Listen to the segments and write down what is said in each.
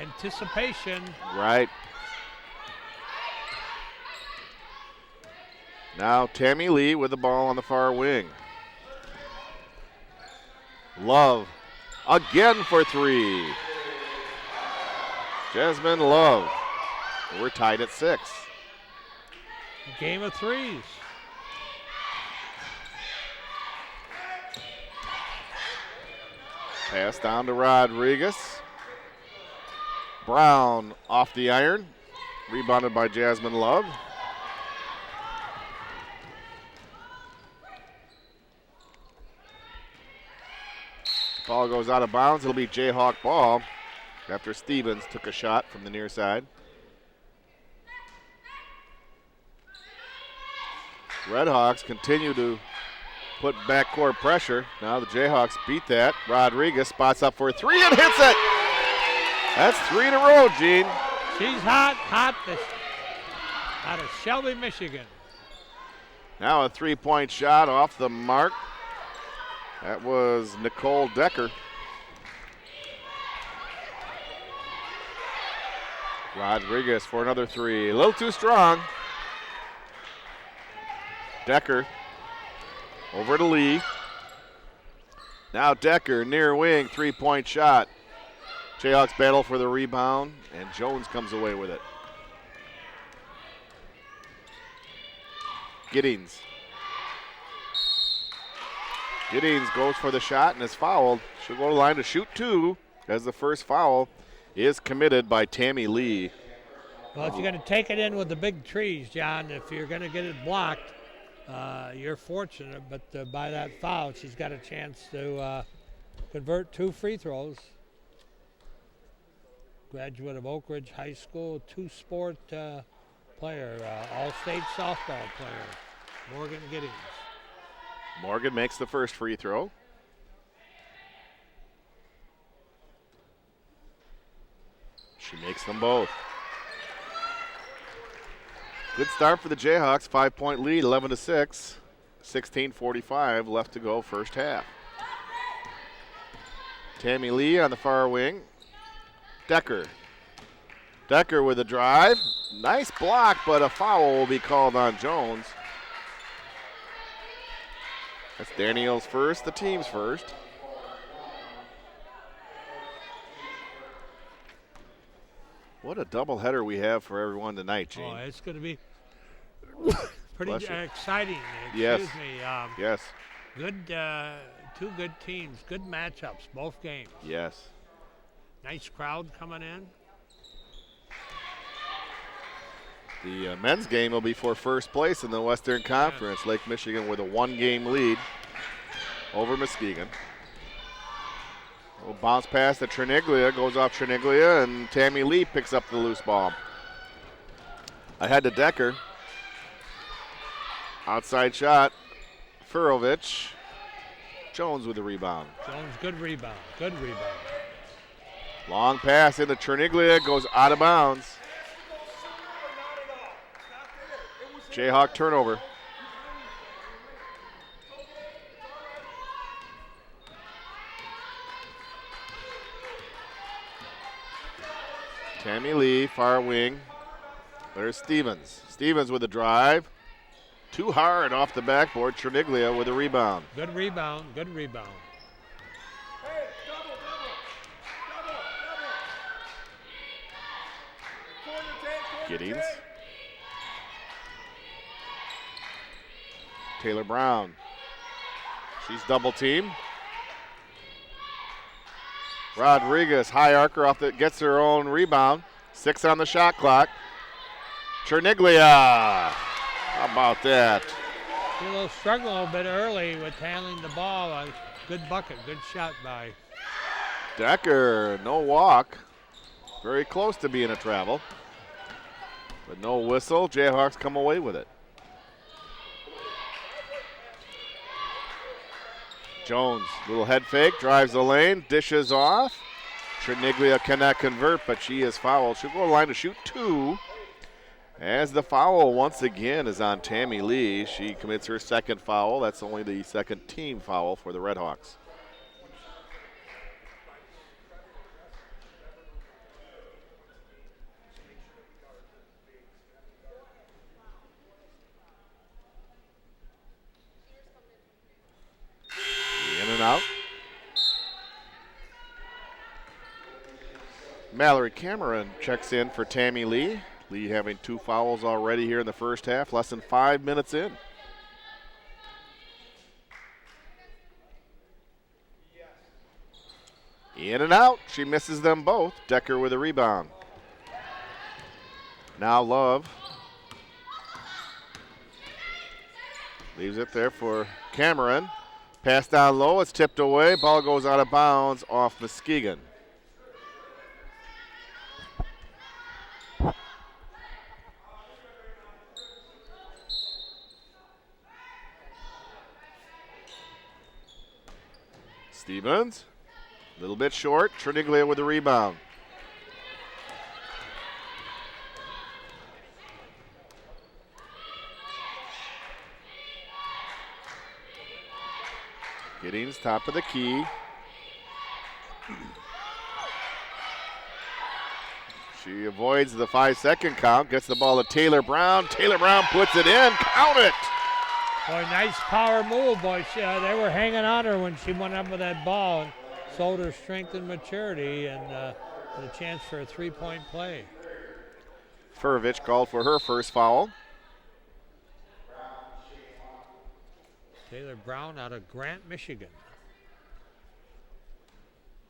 Anticipation. Right. Now Tammy Lee with the ball on the far wing. Love again for three. Jasmine Love. We're tied at 6. Game of threes. Pass down to Rodriguez. Brown off the iron. Rebounded by Jasmine Love. Ball goes out of bounds. It'll be Jayhawk ball after Stevens took a shot from the near side. Redhawks continue to put backcourt pressure. Now the Jayhawks beat that. Rodriguez spots up for a 3 and hits it. That's 3 in a row, Gene. She's hot out of Shelby, Michigan. Now a 3-point shot off the mark. That was Nicole Decker. Rodriguez for another 3. A little too strong. Decker over to Lee. Now Decker near wing, 3-point shot. Jayhawks battle for the rebound, and Jones comes away with it. Giddings. Giddings goes for the shot and is fouled. She'll go to the line to shoot 2 as the first foul is committed by Tammy Lee. Well, if you're going to take it in with the big trees, John, if you're going to get it blocked, you're fortunate. But by that foul, she's got a chance to convert 2 free throws. Graduate of Oak Ridge High School, 2-sport player, all-state softball player, Morgan Giddings. Morgan makes the first free throw. She makes them both. Good start for the Jayhawks. 5-point lead, 11-6. 16:45 left to go first half. Tammy Lee on the far wing. Decker. Decker with a drive. Nice block, but a foul will be called on Jones. That's Danielle's first, the team's first. What a doubleheader we have for everyone tonight, Gene. Oh, it's going to be pretty exciting. Yes. Excuse me. Yes. Good, 2 good teams, good matchups, both games. Yes. Nice crowd coming in. The men's game will be for first place in the Western Conference. Yeah. Lake Michigan with a 1-game lead over Muskegon. We'll bounce pass to Triniglia, goes off Triniglia, and Tammy Lee picks up the loose ball. Ahead to Decker. Outside shot, Furovic. Jones with the rebound. Jones, good rebound, good rebound. Long pass into Triniglia, goes out of bounds. Jayhawk turnover. Tammy Lee, far wing. There's Stevens. Stevens with a drive. Too hard off the backboard. Triniglia with a rebound. Good rebound, good rebound. Giddings. Taylor Brown. She's double teamed. Rodriguez, high arcer off the, gets her own rebound. 6 on the shot clock. Triniglia. How about that? A little struggle a little bit early with handling the ball. A good bucket, good shot by Decker. No walk. Very close to being a travel. But no whistle. Jayhawks come away with it. Jones, little head fake, drives the lane, dishes off. Triniglia cannot convert, but she is fouled. She'll go to the line to shoot 2. As the foul once again is on Tammy Lee. She commits her second foul. That's only the second team foul for the Redhawks. and out. Mallory Cameron checks in for Tammy Lee. Lee having 2 fouls already here in the first half, less than 5 minutes in. In and out. She misses them both. Decker with a rebound. Now Love. Leaves it there for Cameron. Pass down low. It's tipped away. Ball goes out of bounds off Muskegon. Stevens, a little bit short. Triniglia with the rebound. Giddings, top of the key. She avoids the 5-second count, gets the ball to Taylor Brown. Taylor Brown puts it in. Count it! Boy, nice power move, boy. They were hanging on her when she went up with that ball and showed her strength and maturity and the chance for a 3-point play. Furovich called for her first foul. Taylor Brown out of Grant, Michigan.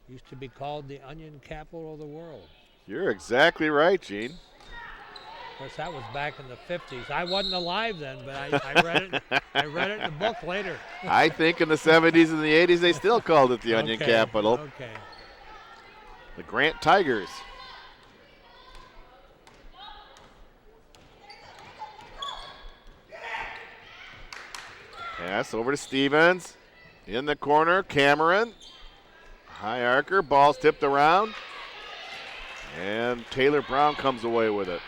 Used to be called the onion capital of the world. You're exactly right, Gene. Of course, that was back in the 50s. I wasn't alive then, but I read it. I read it in the book later. I think in the 70s and the 80s they still called it the onion capital. Okay. The Grant Tigers. Pass over to Stevens. In the corner, Cameron. High archer, ball's tipped around. And Taylor Brown comes away with it.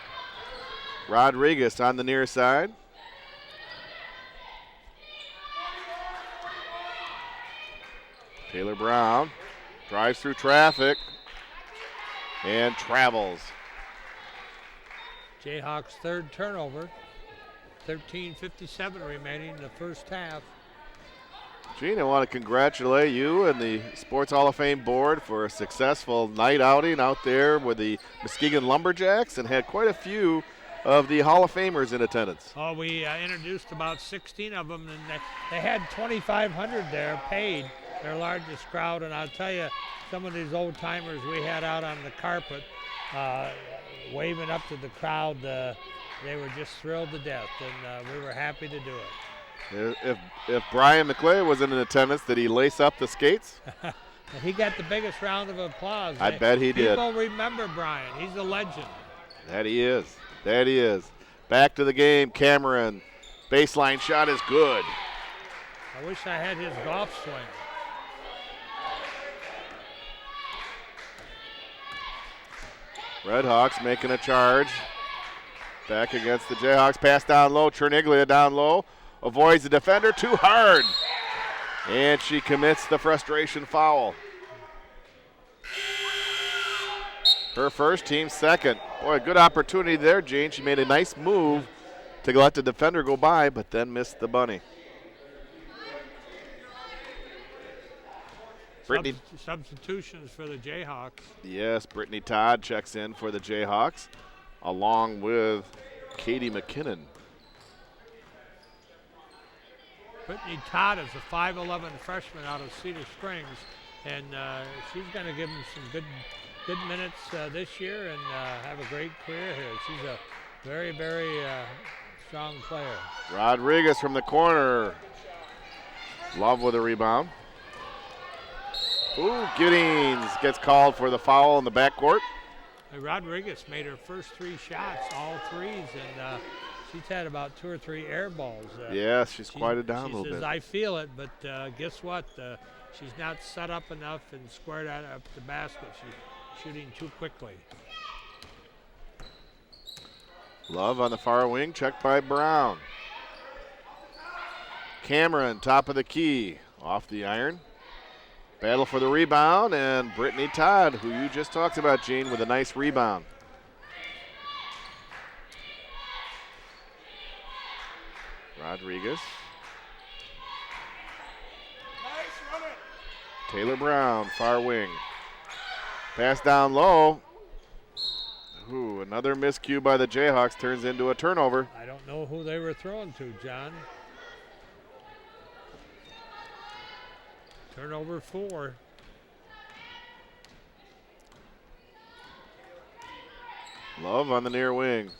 Rodriguez on the near side. Taylor Brown drives through traffic and travels. Jayhawks' third turnover. 13:57 remaining in the first half. Gene, I want to congratulate you and the Sports Hall of Fame board for a successful night outing out there with the Muskegon Lumberjacks and had quite a few of the Hall of Famers in attendance. Oh, we introduced about 16 of them, and they had 2,500 there paid, their largest crowd. And I'll tell you, some of these old timers we had out on the carpet waving up to the crowd, they were just thrilled to death, and we were happy to do it. If Brian McClay was in attendance, did he lace up the skates? He got the biggest round of applause. I bet he did. People remember Brian. He's a legend. That he is. That he is. Back to the game, Cameron. Baseline shot is good. I wish I had his golf swing. Redhawks making a charge. Back against the Jayhawks. Pass down low. Triniglia down low. Avoids the defender too hard. And she commits the frustration foul. Her first, team second. Boy, good opportunity there, Gene. She made a nice move to let the defender go by, but then missed the bunny. Brittany. Substitutions for the Jayhawks. Yes, Brittany Todd checks in for the Jayhawks, along with Katie McKinnon. Brittany Todd is a 5'11" freshman out of Cedar Springs, and she's going to give them some good minutes this year and have a great career here. She's a very, very strong player. Rodriguez from the corner. Love with a rebound. Ooh, Giddings gets called for the foul in the backcourt. Rodriguez made her first 3 shots, all threes, and she's had about 2 or 3 air balls. Yes, she's quieted down a little bit. She says, I feel it, but guess what? She's not set up enough and squared out up the basket. She's shooting too quickly. Love on the far wing, checked by Brown. Cameron, top of the key, off the iron. Battle for the rebound, and Brittany Todd, who you just talked about, Gene, with a nice rebound. Rodriguez. Taylor Brown, far wing. Pass down low. Ooh, another miscue by the Jayhawks turns into a turnover. I don't know who they were throwing to, John. Turnover 4. Love on the near wing.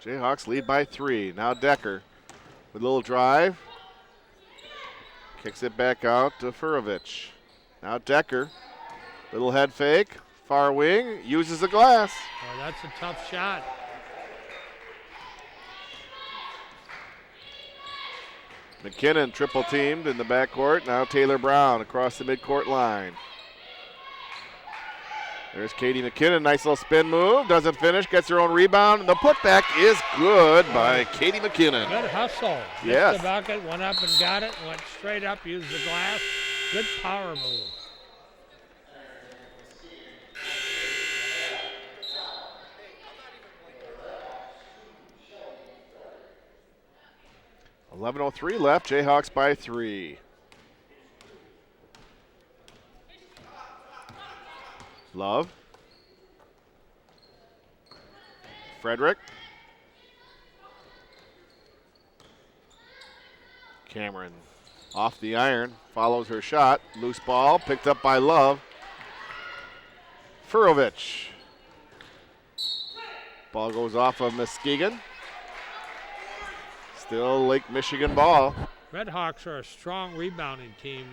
Jayhawks lead by 3. Now Decker with a little drive. Kicks it back out to Furovich. Now Decker, little head fake, far wing, uses the glass. Oh, that's a tough shot. McKinnon triple teamed in the backcourt. Now Taylor Brown across the midcourt line. There's Katie McKinnon, nice little spin move, doesn't finish, gets her own rebound, and the putback is good by Katie McKinnon. Good hustle. Yes. Missed the bucket, went up and got it, went straight up, used the glass. Good power move. .11:03 left, Jayhawks by 3. Love. Frederick. Cameron off the iron, follows her shot. Loose ball, picked up by Love. Furovich. Ball goes off of Muskegon. Still Lake Michigan ball. Redhawks are a strong rebounding team.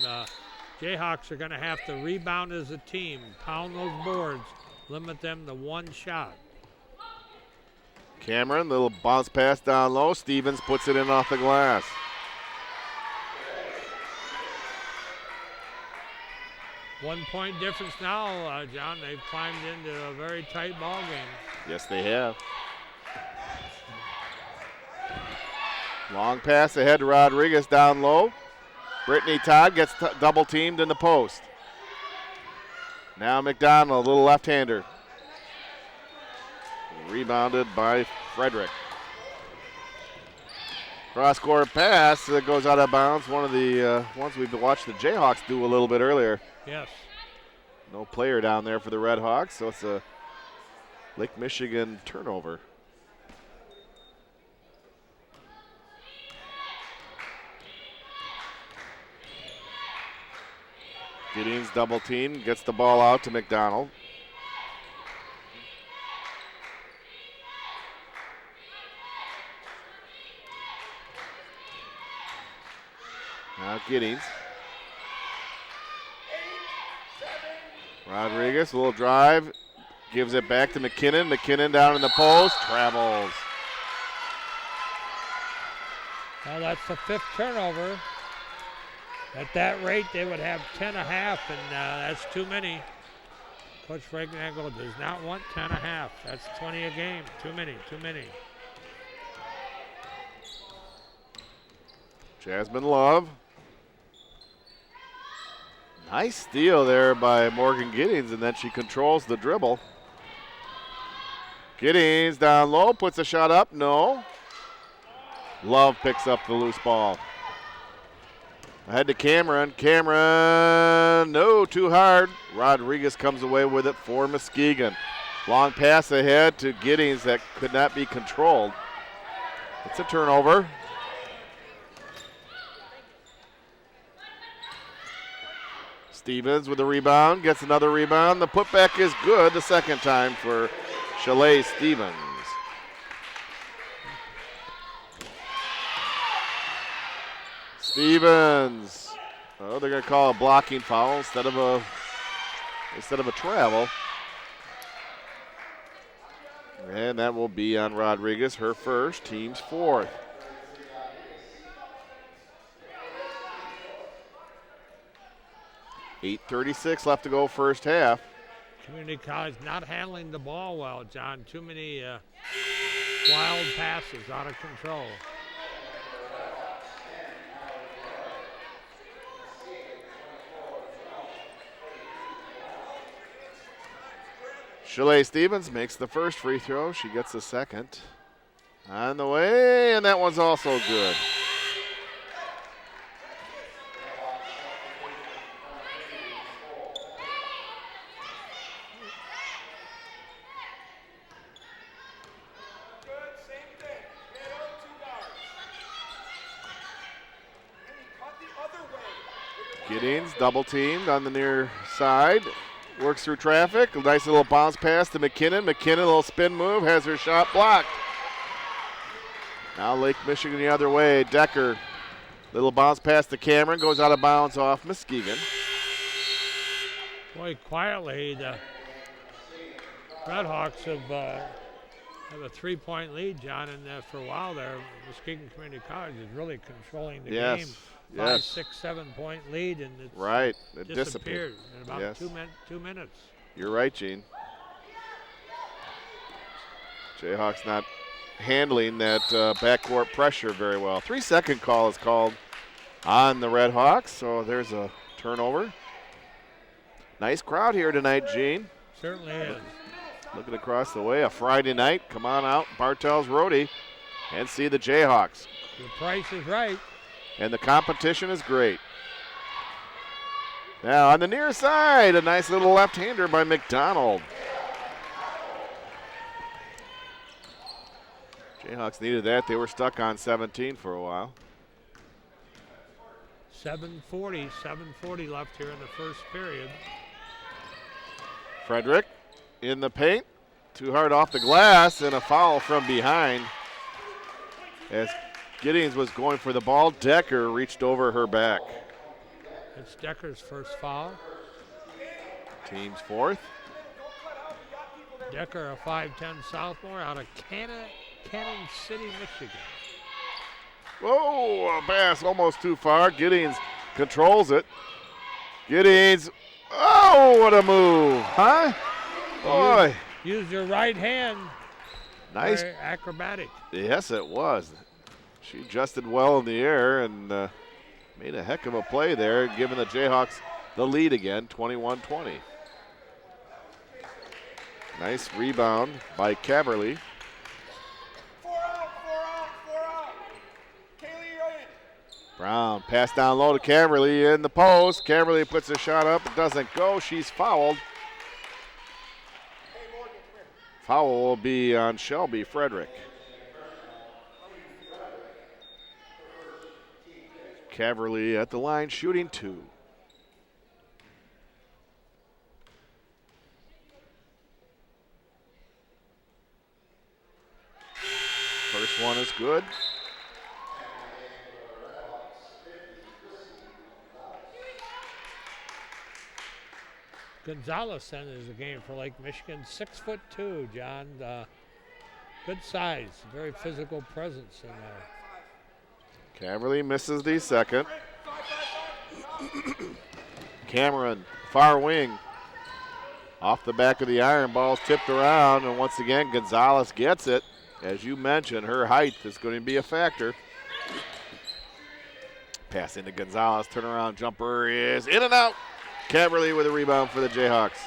Jayhawks are going to have to rebound as a team, pound those boards, limit them to one shot. Cameron, little bounce pass down low. Stevens puts it in off the glass. One point difference now, John. They've climbed into a very tight ball game. Yes, they have. Long pass ahead to Rodriguez down low. Brittany Todd gets double teamed in the post. Now McDonald, a little left-hander. Rebounded by Frederick. Cross-court pass that goes out of bounds. One of the ones we've watched the Jayhawks do a little bit earlier. Yes. No player down there for the Red Hawks, so it's a Lake Michigan turnover. Giddings double team, gets the ball out to McDonald. Now Giddings. Rodriguez, a little drive, gives it back to McKinnon. McKinnon down in the post, travels. Well, that's the 5th turnover. At that rate, they would have 10 and a half, and that's too many. Coach Regnagel does not want 10 and a half. That's 20 a game. Too many, too many. Jasmine Love. Nice steal there by Morgan Giddings, and then she controls the dribble. Giddings down low, puts a shot up, no. Love picks up the loose ball. Ahead to Cameron. Cameron, no, too hard. Rodriguez comes away with it for Muskegon. Long pass ahead to Giddings that could not be controlled. It's a turnover. Stevens with a rebound, gets another rebound. The putback is good the second time for Shalay Stevens. Stevens. Oh, they're going to call a blocking foul instead of a travel. And that will be on Rodriguez, her first, team's 4th. .8:36 left to go first half. Community College not handling the ball well, John. Too many wild passes out of control. Shalay Stevens makes the first free throw. She gets the second. On the way, and that one's also good. Giddings double teamed on the near side. Works through traffic. A nice little bounce pass to McKinnon. McKinnon, a little spin move, has her shot blocked. Now Lake Michigan the other way. Decker, little bounce pass to Cameron, goes out of bounds off Muskegon. Boy, quietly, the Redhawks have a 3-point lead, John, and for a while there, Muskegon Community College is really controlling the game. 5, 6, 7-point lead, and it's right. It disappeared in about 2 minutes. You're right, Gene. Jayhawks not handling that backcourt pressure very well. 3-second call is called on the Redhawks, so there's a turnover. Nice crowd here tonight, Gene. Certainly is. Looking across the way, a Friday night. Come on out, Bartell's Roadie, and see the Jayhawks. The price is right. And the competition is great. Now on the near side, a nice little left-hander by McDonald. Jayhawks needed that. They were stuck on 17 for a while. 7:40 left here in the first period. Frederick in the paint. Too hard off the glass, and a foul from behind. As Giddings was going for the ball, Decker reached over her back. It's Decker's first foul. Team's fourth. Decker, a 5'10 sophomore out of Cannon City, Michigan. Whoa, a pass almost too far. Giddings controls it. Giddings, oh, what a move, huh? Boy. Use your right hand. Nice. Very acrobatic. Yes, it was. She adjusted well in the air and made a heck of a play there, giving the Jayhawks the lead again, 21-20. Nice rebound by Caverly. 4 out. Kaylee Brown pass down low to Caverly in the post. Caverly puts a shot up. It doesn't go. She's fouled. Foul will be on Shelby Frederick. Caverly at the line shooting 2. First one is good. Gonzalez enters the game for Lake Michigan. 6'2", John. Good size, very physical presence in there. Caverly misses the second. Cameron, far wing. Off the back of the iron, ball's tipped around, and once again, Gonzalez gets it. As you mentioned, her height is going to be a factor. Pass into Gonzalez, turnaround jumper is in and out. Caverly with a rebound for the Jayhawks.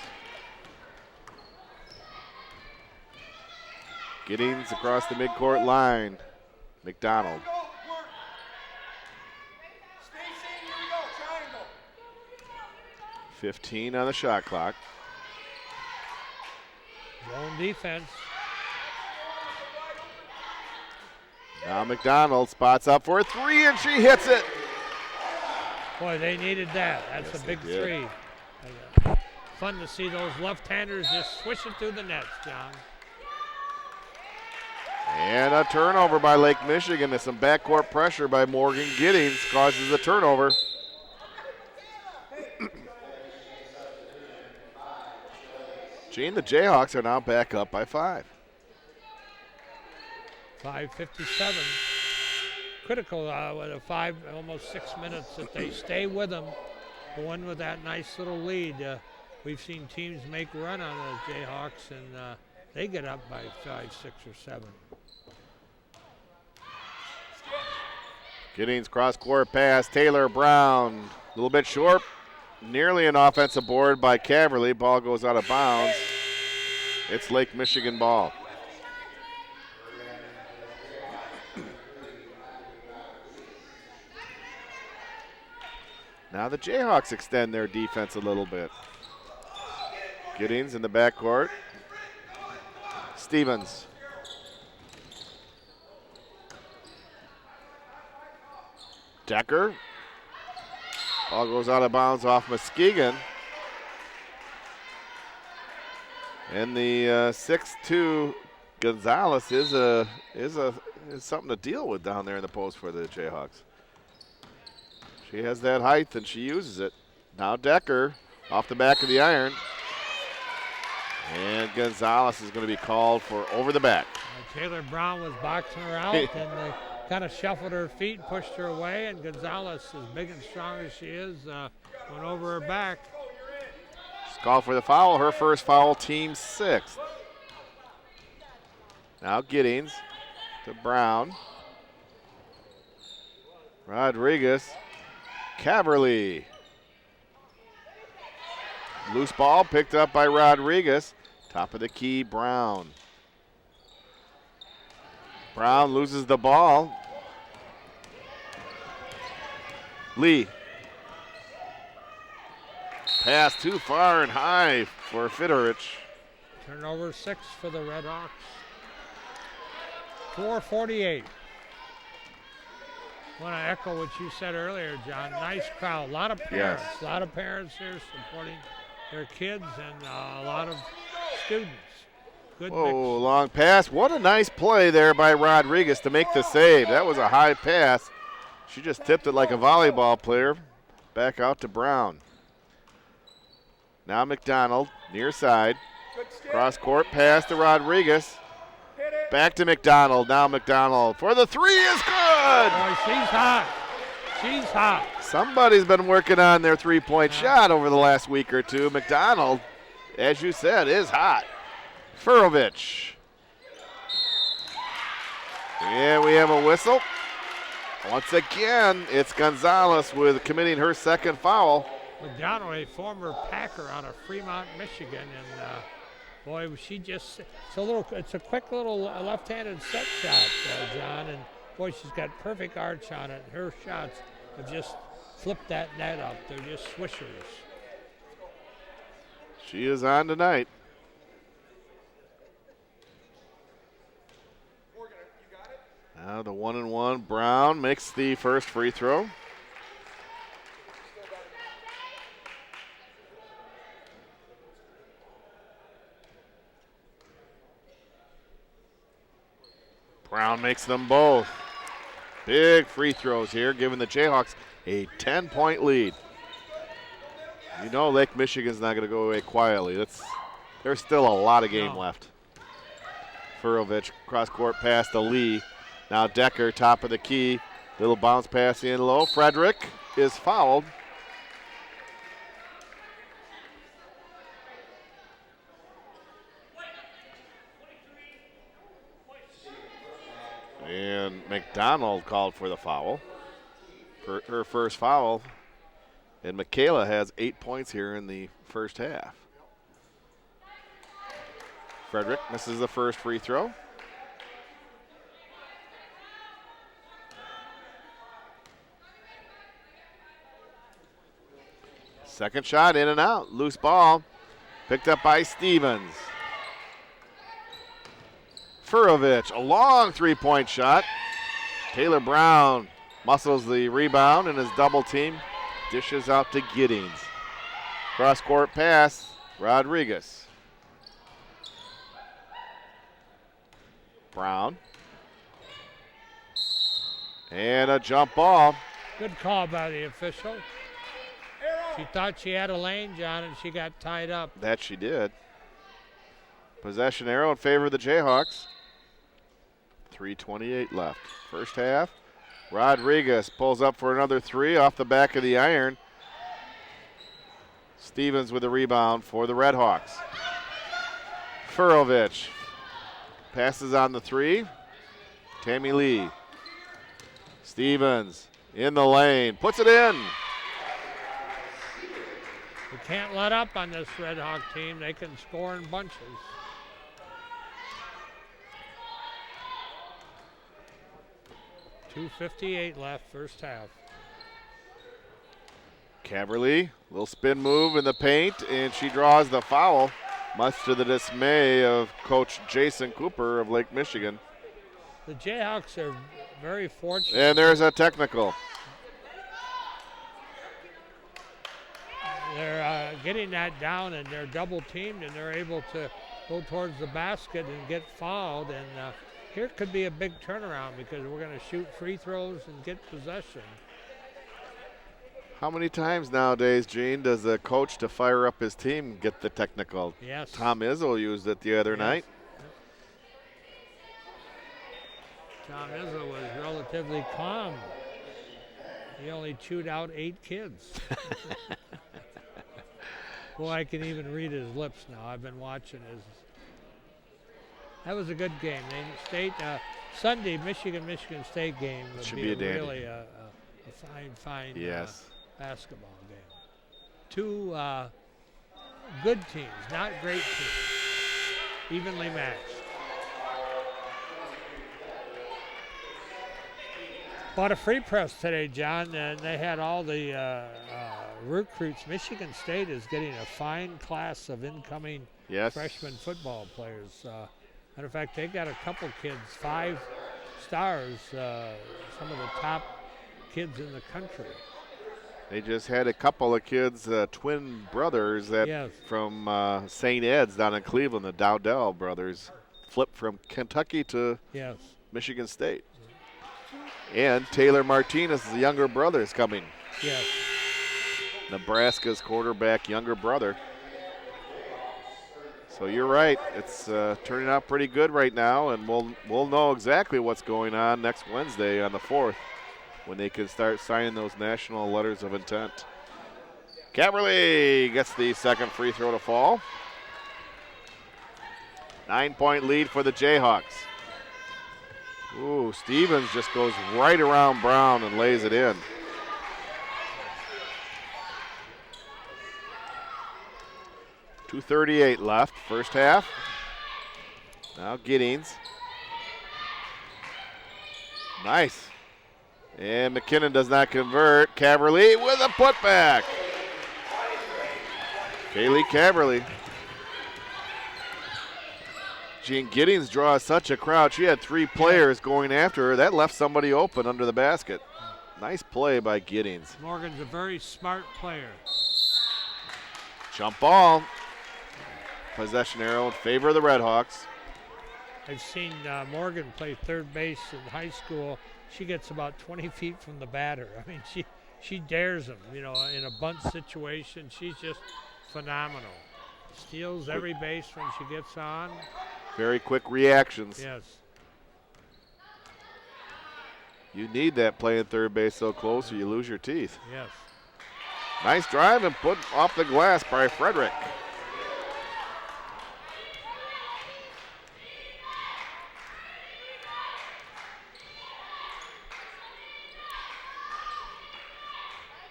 Giddings across the midcourt line. McDonald. 15 on the shot clock. Zone defense. Now McDonald spots up for a 3, and she hits it. Boy, they needed that. That's Yes, a big they did. 3. Fun to see those left-handers just swishing through the nets, John. And a turnover by Lake Michigan, and some backcourt pressure by Morgan Giddings causes the turnover. Gene, the Jayhawks are now back up by 5. 5:57. Critical with almost 6 minutes that they stay with them. The one with that nice little lead. We've seen teams make run on the Jayhawks, and they get up by 5, 6, or 7. Giddings cross-court pass, Taylor Brown, a little bit short. Nearly an offensive board by Caverly. Ball goes out of bounds. It's Lake Michigan ball. Now the Jayhawks extend their defense a little bit. Giddings in the backcourt. Stevens. Decker. Ball goes out of bounds off Muskegon. And the 6'2" Gonzalez is something to deal with down there in the post for the Jayhawks. She has that height and she uses it. Now Decker off the back of the iron. And Gonzalez is going to be called for over the back. Taylor Brown was boxing her out and they kind of shuffled her feet and pushed her away, and Gonzalez, as big and strong as she is, went over her back. She's called for the foul. Her first foul, team 6th. Now Giddings to Brown. Rodriguez. Caberly. Loose ball picked up by Rodriguez. Top of the key, Brown. Brown loses the ball. Lee. Pass too far and high for Fidorich. Turnover 6 for the Red Hawks. 4:48. I want to echo what you said earlier, John. Nice crowd. A lot of parents. Yes. A lot of parents here supporting their kids and a lot of students. Good Oh, mix. long pass. What a nice play there by Rodriguez to make the save. That was a high pass. She just tipped it like a volleyball player. Back out to Brown. Now McDonald, near side. Cross court pass to Rodriguez. Back to McDonald. Now McDonald for the three is good. Boy, she's hot. She's hot. Somebody's been working on their three-point shot over the last week or two. McDonald, as you said, is hot. Furovich. And we have a whistle. Once again, it's Gonzalez with committing her second foul. McDonald, a former Packer out of Fremont, Michigan, and boy, she just, it's a quick little left-handed set shot, John, and boy, she's got perfect arch on it. Her shots have just flipped that net up. They're just swishers. She is on tonight. Now the 1-and-1. Brown makes the first free throw. Brown makes them both. Big free throws here, giving the Jayhawks a 10-point lead. You know Lake Michigan's not going to go away quietly. There's still a lot of game left. Furovich, cross-court pass to Lee. Now Decker, top of the key. Little bounce pass in low. Frederick is fouled. And McDonald called for the foul. For her first foul. And Michaela has 8 points here in the first half. Frederick misses the first free throw. Second shot in and out. Loose ball. Picked up by Stevens. Furovich, a long three-point shot. Taylor Brown muscles the rebound and is double teamed. Dishes out to Giddings. Cross-court pass, Rodriguez. Brown. And a jump ball. Good call by the official. She thought she had a lane, John, and she got tied up. That she did. Possession arrow in favor of the Jayhawks. 3:28 left. First half. Rodriguez pulls up for another three off the back of the iron. Stevens with the rebound for the Redhawks. Furovich passes on the three. Tammy Lee. Stevens in the lane. Puts it in. You can't let up on this Red Hawk team. They can score in bunches. .258 left, first half. Caberly, little spin move in the paint, and she draws the foul, much to the dismay of Coach Jason Cooper of Lake Michigan. The Jayhawks are very fortunate. And there's a technical. getting that down, and they're double teamed, and they're able to go towards the basket and get fouled. And here could be a big turnaround because we're going to shoot free throws and get possession. How many times nowadays, Gene, does a coach to fire up his team get the technical? Yes. Tom Izzo used it the other night. Tom Izzo was relatively calm. He only chewed out 8 kids. Boy, I can even read his lips now. I've been watching his. That was a good game. State Sunday, Michigan State game would Should be be a dandy. really a fine Yes. basketball game. 2 good teams, not great teams, evenly matched. Bought a free press today, John, and they had all the recruits. Michigan State is getting a fine class of incoming Yes. freshman football players. Matter of fact, they got a couple kids, 5 stars, some of the top kids in the country. They just had a couple of kids, twin brothers that Yes. from St. Ed's down in Cleveland, the Dowdell brothers, flipped from Kentucky to Yes. Michigan State. And Taylor Martinez, the younger brother, is coming. Yes. Nebraska's quarterback, younger brother. So you're right. It's turning out pretty good right now, and we'll know exactly what's going on next Wednesday on the 4th when they can start signing those national letters of intent. Caverly gets the second free throw to fall. 9-point lead for the Jayhawks. Ooh, Stevens just goes right around Brown and lays it in. .238 left, first half. Now Giddings. Nice. And McKinnon does not convert. Caverly with a putback. Kaylee Caverly. Jean Giddings draws such a crowd. She had 3 players going after her. That left somebody open under the basket. Nice play by Giddings. Morgan's a very smart player. Jump ball. Possession arrow in favor of the Redhawks. I've seen Morgan play third base in high school. She gets about 20 feet from the batter. I mean, she dares him, in a bunt situation. She's just phenomenal. Steals every base when she gets on. Very quick reactions. Yes. You need that playing third base so close or you lose your teeth. Yes. Nice drive and put off the glass by Frederick.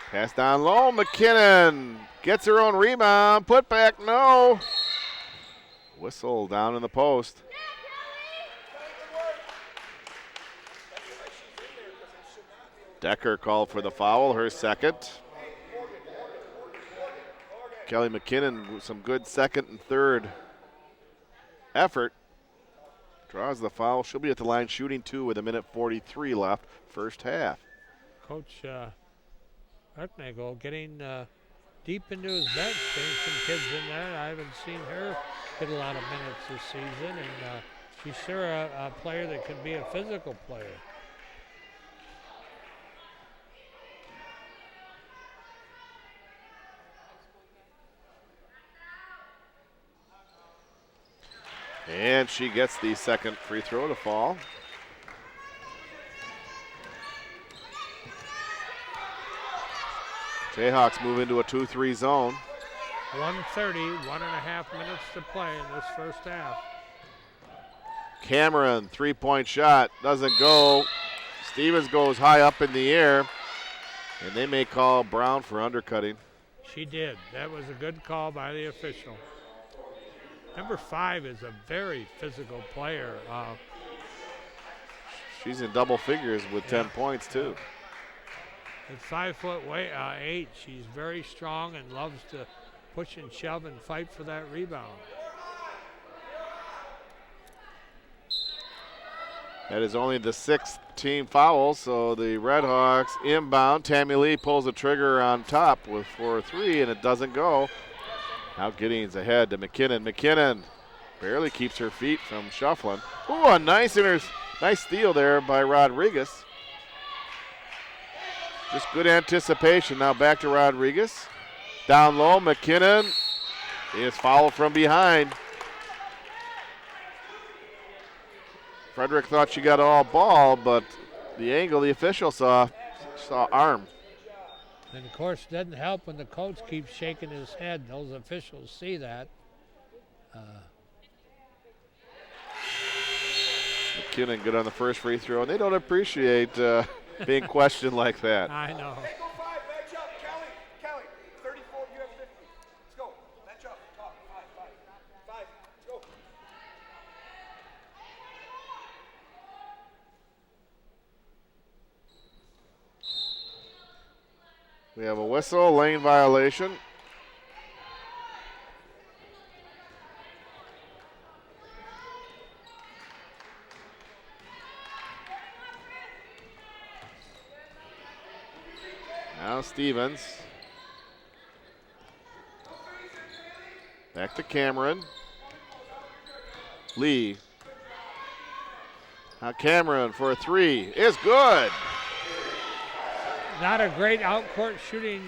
Pass down low, McKinnon gets her own rebound, put back, no. Whistle down in the post. Decker called for the foul, her second. Kelly McKinnon with some good second and third effort. Draws the foul. She'll be at the line shooting 2 with 1:43 left, first half. Coach Hartnagel getting deep into his bench, getting some kids in there. I haven't seen her get a lot of minutes this season, and she's sure a player that could be a physical player. And she gets the second free throw to fall. Jayhawks move into a 2-3 zone. 1:30, 1.5 minutes to play in this first half. Cameron, 3-point shot, doesn't go. Stevens goes high up in the air, and they may call Brown for undercutting. She did. That was a good call by the official. Number 5 is a very physical player. She's in double figures with 10 points, too. At 5'8", she's very strong and loves to push and shove and fight for that rebound. That is only the 6th team foul, so the Redhawks inbound. Tammy Lee pulls the trigger on top for 3, and it doesn't go. Now Giddings ahead to McKinnon. McKinnon barely keeps her feet from shuffling. Ooh, a nice steal there by Rodriguez. Just good anticipation. Now back to Rodriguez. Down low, McKinnon is fouled from behind. Frederick thought she got all ball, but the angle the official saw arm. And of course, it doesn't help when the coach keeps shaking his head. Those officials see that. McKinnon good on the first free throw, and they don't appreciate being questioned like that. I know. Hey, go 5, match up. Kelly, 34, you have 50. Let's go. Match up. Top. 5. 5. Let's go. We have a whistle, lane violation. Now Stevens. Back to Cameron. Lee. Now Cameron for a 3 is good. Not a great outcourt shooting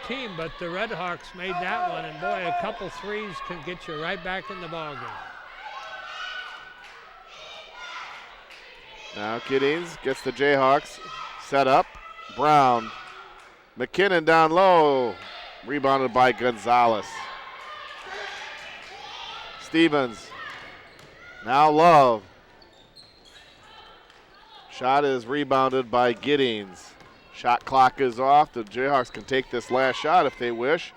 team, but the Red Hawks made that one. And boy, a couple threes can get you right back in the ballgame. Now Giddings gets the Jayhawks set up. Brown. McKinnon down low. Rebounded by Gonzalez. Stevens. Now Love. Shot is rebounded by Giddings. Shot clock is off. The Jayhawks can take this last shot if they wish.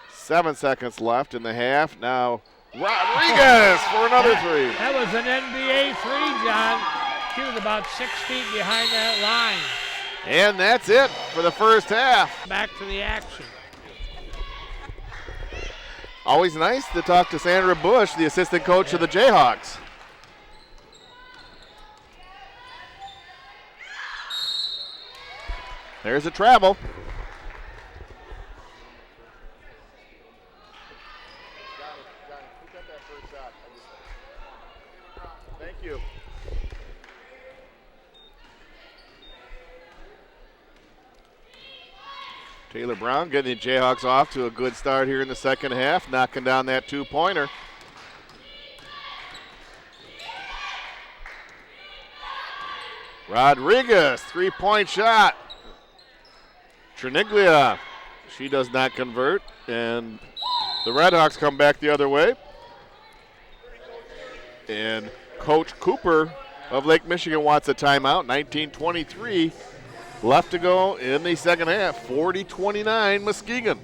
7 seconds left in the half. Now Rodriguez for another 3. That was an NBA 3, John. She was about 6 feet behind that line. And that's it for the first half. Back to the action. Always nice to talk to Sandra Bush, the assistant coach of the Jayhawks. There's a travel. Thank you. Taylor Brown getting the Jayhawks off to a good start here in the second half, knocking down that 2-pointer. Rodriguez, 3-point shot. Triniglia, she does not convert, and the Redhawks come back the other way. And Coach Cooper of Lake Michigan wants a timeout. 19:23 left to go in the second half. 40-29 Muskegon.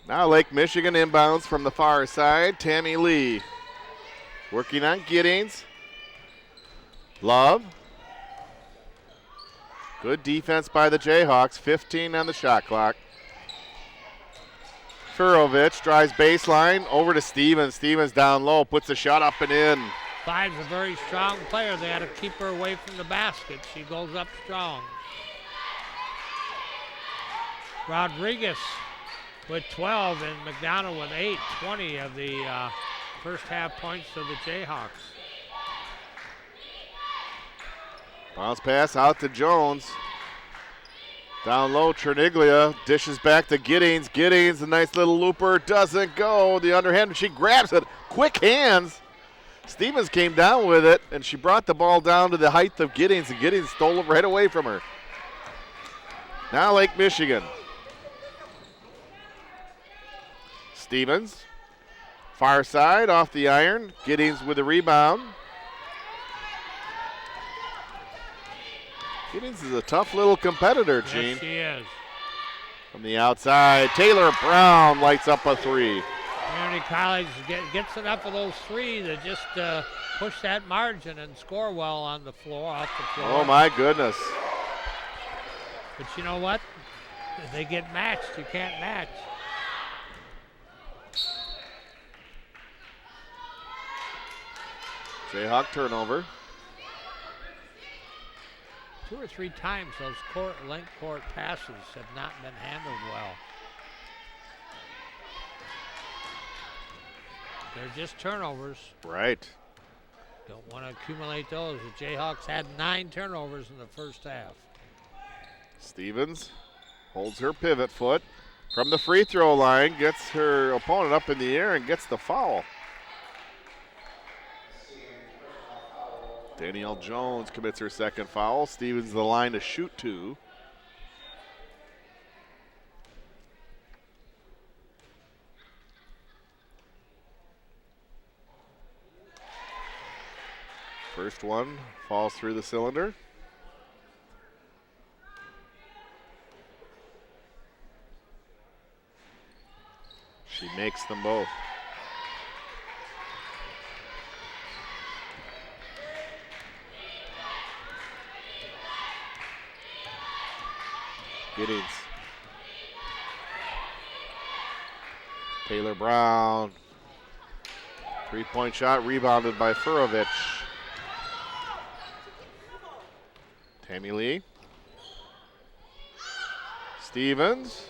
Now Lake Michigan inbounds from the far side. Tammy Lee working on Giddings. Love. Good defense by the Jayhawks. 15 on the shot clock. Furovich drives baseline over to Stevens. Stevens down low, puts the shot up and in. Five's a very strong player. They had to keep her away from the basket. She goes up strong. Rodriguez with 12 and McDonald with 8. 20 of the first half points of the Jayhawks. Bounce pass out to Jones. Down low, Triniglia dishes back to Giddings. Giddings, a nice little looper, doesn't go. The underhand, she grabs it. Quick hands. Stevens came down with it, and she brought the ball down to the height of Giddings, and Giddings stole it right away from her. Now Lake Michigan. Stevens, far side, off the iron. Giddings with the rebound. Giddings is a tough little competitor, Gene. Yes, she is. From the outside, Taylor Brown lights up a 3. Community College gets enough of those 3 to just push that margin and score well on the floor, off the floor. Oh, my goodness. But you know what? If they get matched, you can't match. Jayhawk turnover. 2 or 3 times those link court passes have not been handled well. They're just turnovers. Right. Don't want to accumulate those. The Jayhawks had 9 turnovers in the first half. Stevens holds her pivot foot from the free throw line, gets her opponent up in the air and gets the foul. Danielle Jones commits her second foul. Stevens the line to shoot 2. First one falls through the cylinder. She makes them both. Giddings. Taylor Brown. 3-point shot rebounded by Furovich. Tammy Lee. Stevens.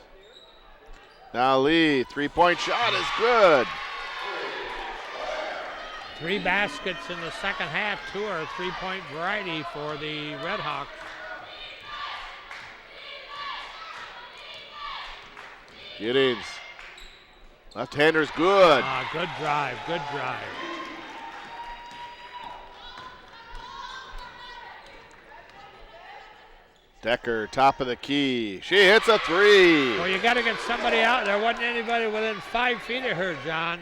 Now Lee, 3-point shot is good. 3 baskets in the second half. 2 are 3-point variety for the Redhawks. Giddings. Left-hander's good. Good drive, good drive. Decker, top of the key. She hits a 3. Well, you got to get somebody out. There wasn't anybody within 5 feet of her, John.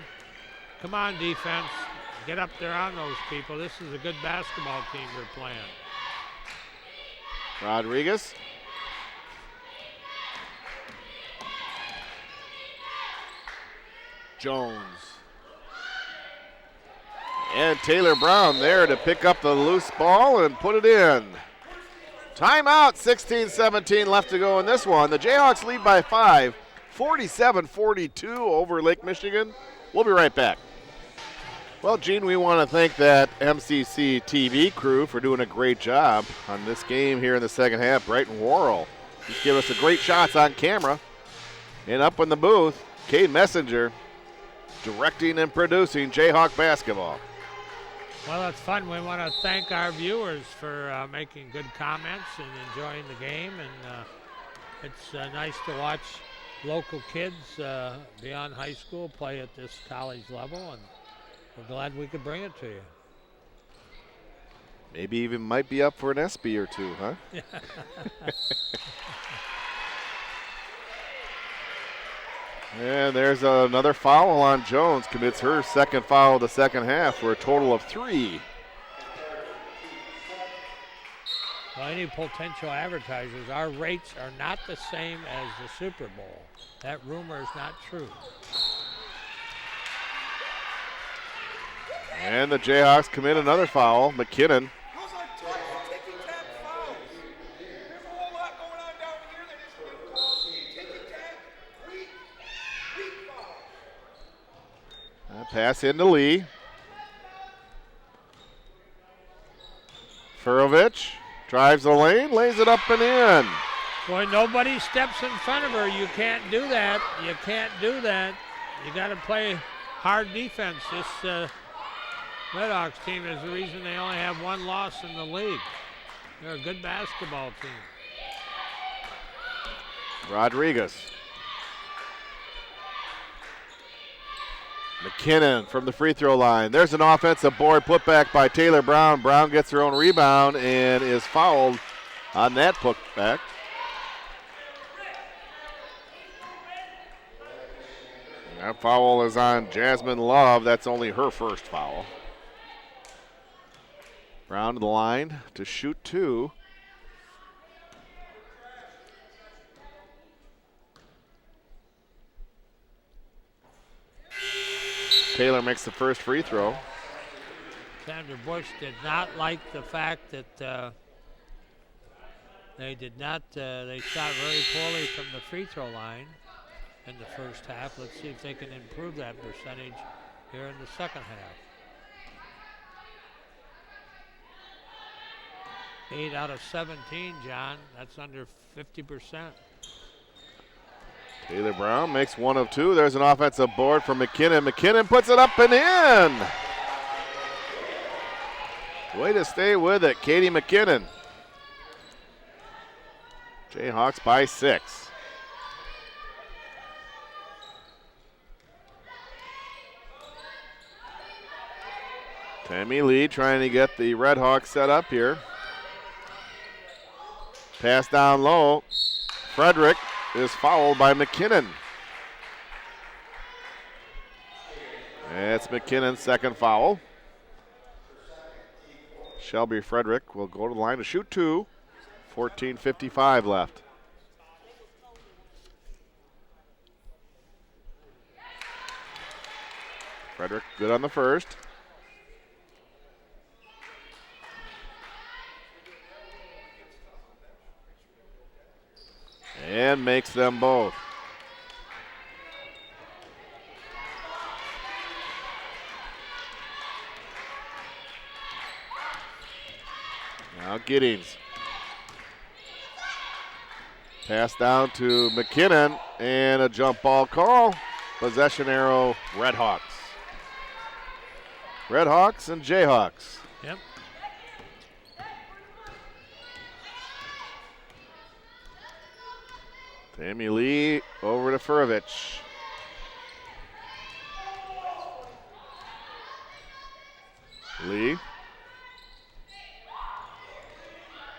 Come on, defense. Get up there on those people. This is a good basketball team we're playing. Rodriguez. Jones. And Taylor Brown there to pick up the loose ball and put it in. Timeout, 16-17 left to go in this one. The Jayhawks lead by 5, 47-42 over Lake Michigan. We'll be right back. Well, Gene, we want to thank that MCC TV crew for doing a great job on this game here in the second half. Brighton Worrell just give us the great shots on camera. And up in the booth, Kate Messenger directing and producing Jayhawk basketball. Well, it's fun. We want to thank our viewers for making good comments and enjoying the game. And it's nice to watch local kids beyond high school play at this college level. And we're glad we could bring it to you. Maybe even might be up for an ESPY or two, huh? And there's another foul on Jones. Commits her second foul of the second half for a total of 3. Well, any potential advertisers, our rates are not the same as the Super Bowl. That rumor is not true. And the Jayhawks commit another foul. McKinnon. Those are tough ticky-tack fouls. There's a whole lot going on down here that is called ticky-tack, weak foul. Pass into Lee. Furovich drives the lane, lays it up and in. Boy, nobody steps in front of her. You can't do that. You can't do that. You got to play hard defense. This Redhawks team is the reason they only have 1 loss in the league. They're a good basketball team. Rodriguez. McKinnon from the free throw line. There's an offensive board put back by Taylor Brown. Brown gets her own rebound and is fouled on that putback. That foul is on Jasmine Love. That's only her first foul. Brown to the line to shoot 2. Taylor makes the first free throw. Sandra Bush did not like the fact that they shot very poorly from the free throw line in the first half. Let's see if they can improve that percentage here in the second half. 8 out of 17, John. That's under 50%. Taylor Brown makes 1 of 2. There's an offensive board for McKinnon. McKinnon puts it up and in. Way to stay with it, Katie McKinnon. Jayhawks by 6. Tammy Lee trying to get the Red Hawks set up here. Pass down low. Frederick is fouled by McKinnon. It's McKinnon's second foul. Shelby Frederick will go to the line to shoot 2. 14:55 left. Frederick good on the first. And makes them both. Now Giddings. Pass down to McKinnon and a jump ball call. Possession arrow, Red Hawks. Red Hawks and Jayhawks. Yep. Tammy Lee over to Furovich. Lee.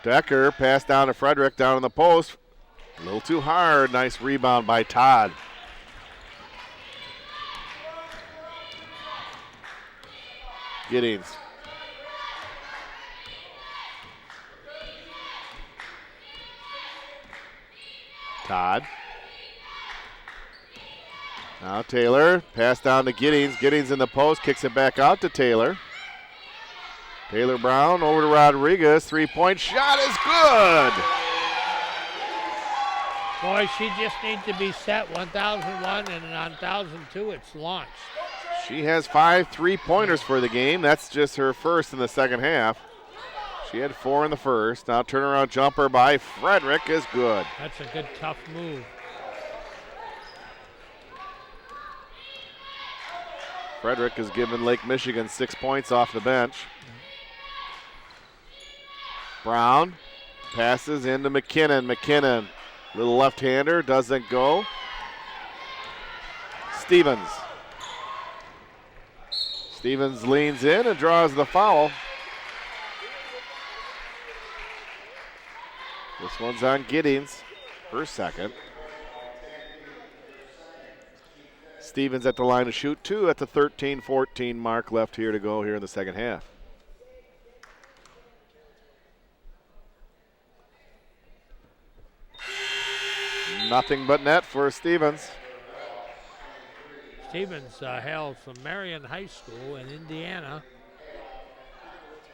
Decker, pass down to Frederick, down in the post. A little too hard. Nice rebound by Todd. Giddings. Todd. Now Taylor, pass down to Giddings. Giddings in the post, kicks it back out to Taylor. Taylor Brown over to Rodriguez. 3-point shot is good. Boy, she just needs to be set 1,001, and on 1,002 it's launched. She has 5 3-pointers for the game. That's just her first in the second half. She had 4 in the first. Now turnaround jumper by Frederick is good. That's a good, tough move. Frederick has given Lake Michigan 6 points off the bench. Brown passes into McKinnon. McKinnon, little left-hander, doesn't go. Stevens. Stevens leans in and draws the foul. This one's on Giddings, her second. Stevens at the line to shoot 2 at the 13-14 mark left here to go here in the second half. Nothing but net for Stevens. Stevens hails from Marion High School in Indiana,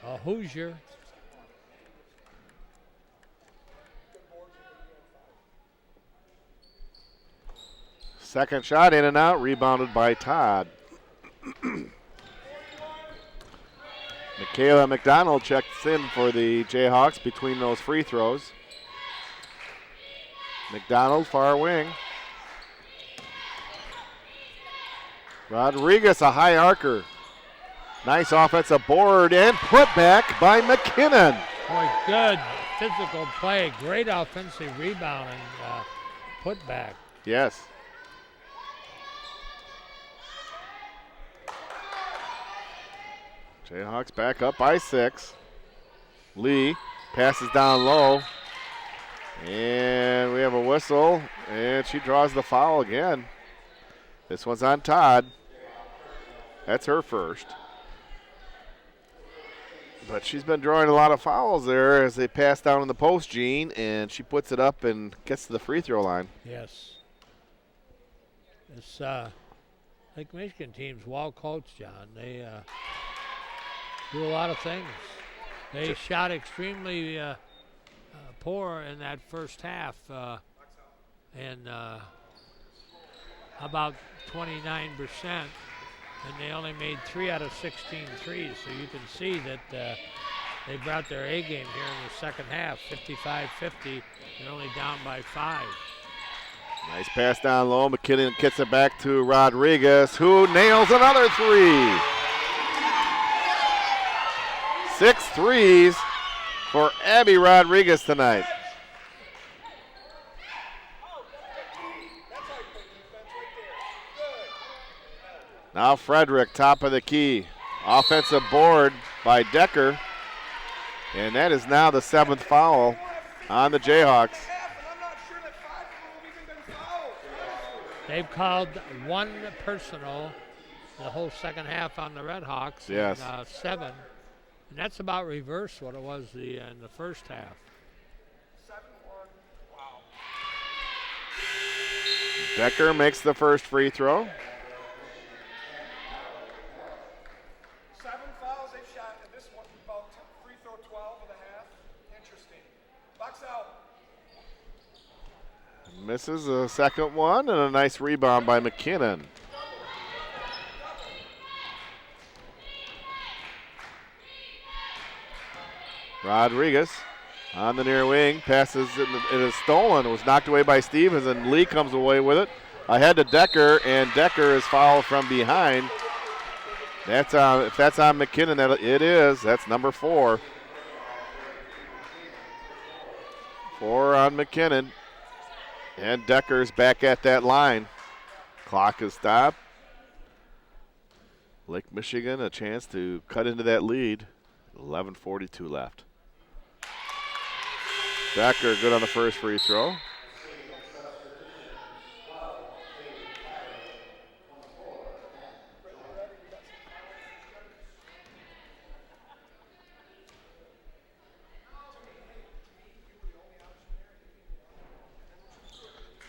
a Hoosier. Second shot in and out, rebounded by Todd. Michaela McDonald checks in for the Jayhawks between those free throws. McDonald, far wing. Rodriguez, a high arcer. Nice offensive board and put back by McKinnon. Boy, good physical play, great offensive rebound and put back. Yes. Jayhawks back up by 6. Lee passes down low. And we have a whistle, and she draws the foul again. This one's on Todd. That's her first. But she's been drawing a lot of fouls there as they pass down in the post, Gene, and she puts it up and gets to the free throw line. Yes. This Lake Michigan team's well coached, John. They do a lot of things. They shot extremely poor in that first half, and about 29%, and they only made 3 out of 16 threes. So you can see that They brought their A game here in the second half, 55-50. They're only down by 5. Nice pass down low. McKinnon gets it back to Rodriguez, who nails another 3. 6 threes for Abby Rodriguez tonight. Now Frederick, top of the key. Offensive board by Decker. And that is now the 7th foul on the Jayhawks. They've called 1 personal the whole second half on the Red Hawks. Yes. And, 7. And that's about reverse what it was in the first half. 7-1. Wow. Decker makes the first free throw. 7 fouls they've shot, and this one about free throw 12 and a half. Interesting. Box out. Misses a second one, and a nice rebound by McKinnon. Rodriguez on the near wing, passes it is stolen. It was knocked away by Stevens, and Lee comes away with it. Ahead to Decker, and Decker is fouled from behind. That's if that's on McKinnon, it is. That's number 4. 4 on McKinnon. And Decker's back at that line. Clock is stopped. Lake Michigan a chance to cut into that lead. 11:42 left. Decker good on the first free throw.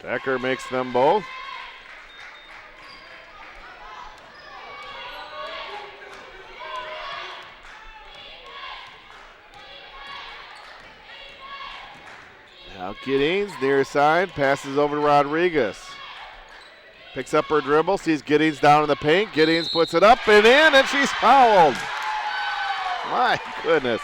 Decker makes them both. Now Giddings, near side, passes over to Rodriguez. Picks up her dribble, sees Giddings down in the paint. Giddings puts it up and in, and she's fouled. My goodness.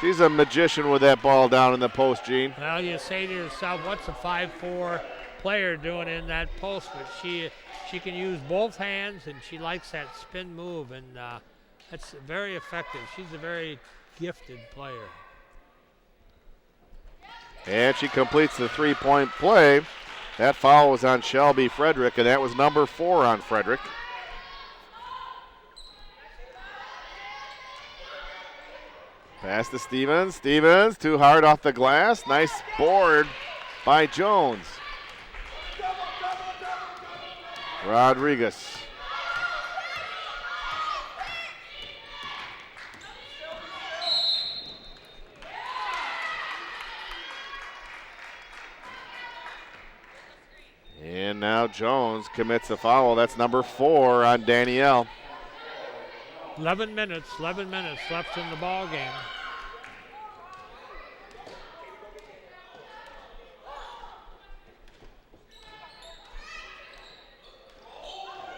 She's a magician with that ball down in the post, Gene. Well, you say to yourself, what's a 5'4" player doing in that post? But she can use both hands, and she likes that spin move, and that's very effective. She's a very gifted player. And she completes the three-point play. That foul was on Shelby Frederick, and that was number 4 on Frederick. Pass to Stevens. Stevens, too hard off the glass. Nice board by Jones. Rodriguez. And now Jones commits a foul. That's number 4 on Danielle. 11 minutes left in the ball game.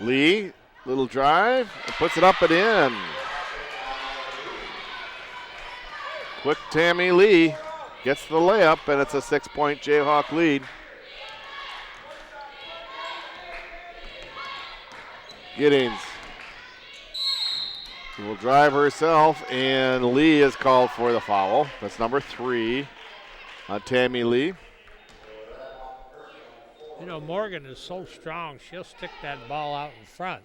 Lee, little drive, and puts it up and in. Quick Tammy Lee gets the layup, and it's a 6-point Jayhawk lead. Giddings will drive herself, and Lee is called for the foul. That's number 3 on Tammy Lee. You know, Morgan is so strong, she'll stick that ball out in front.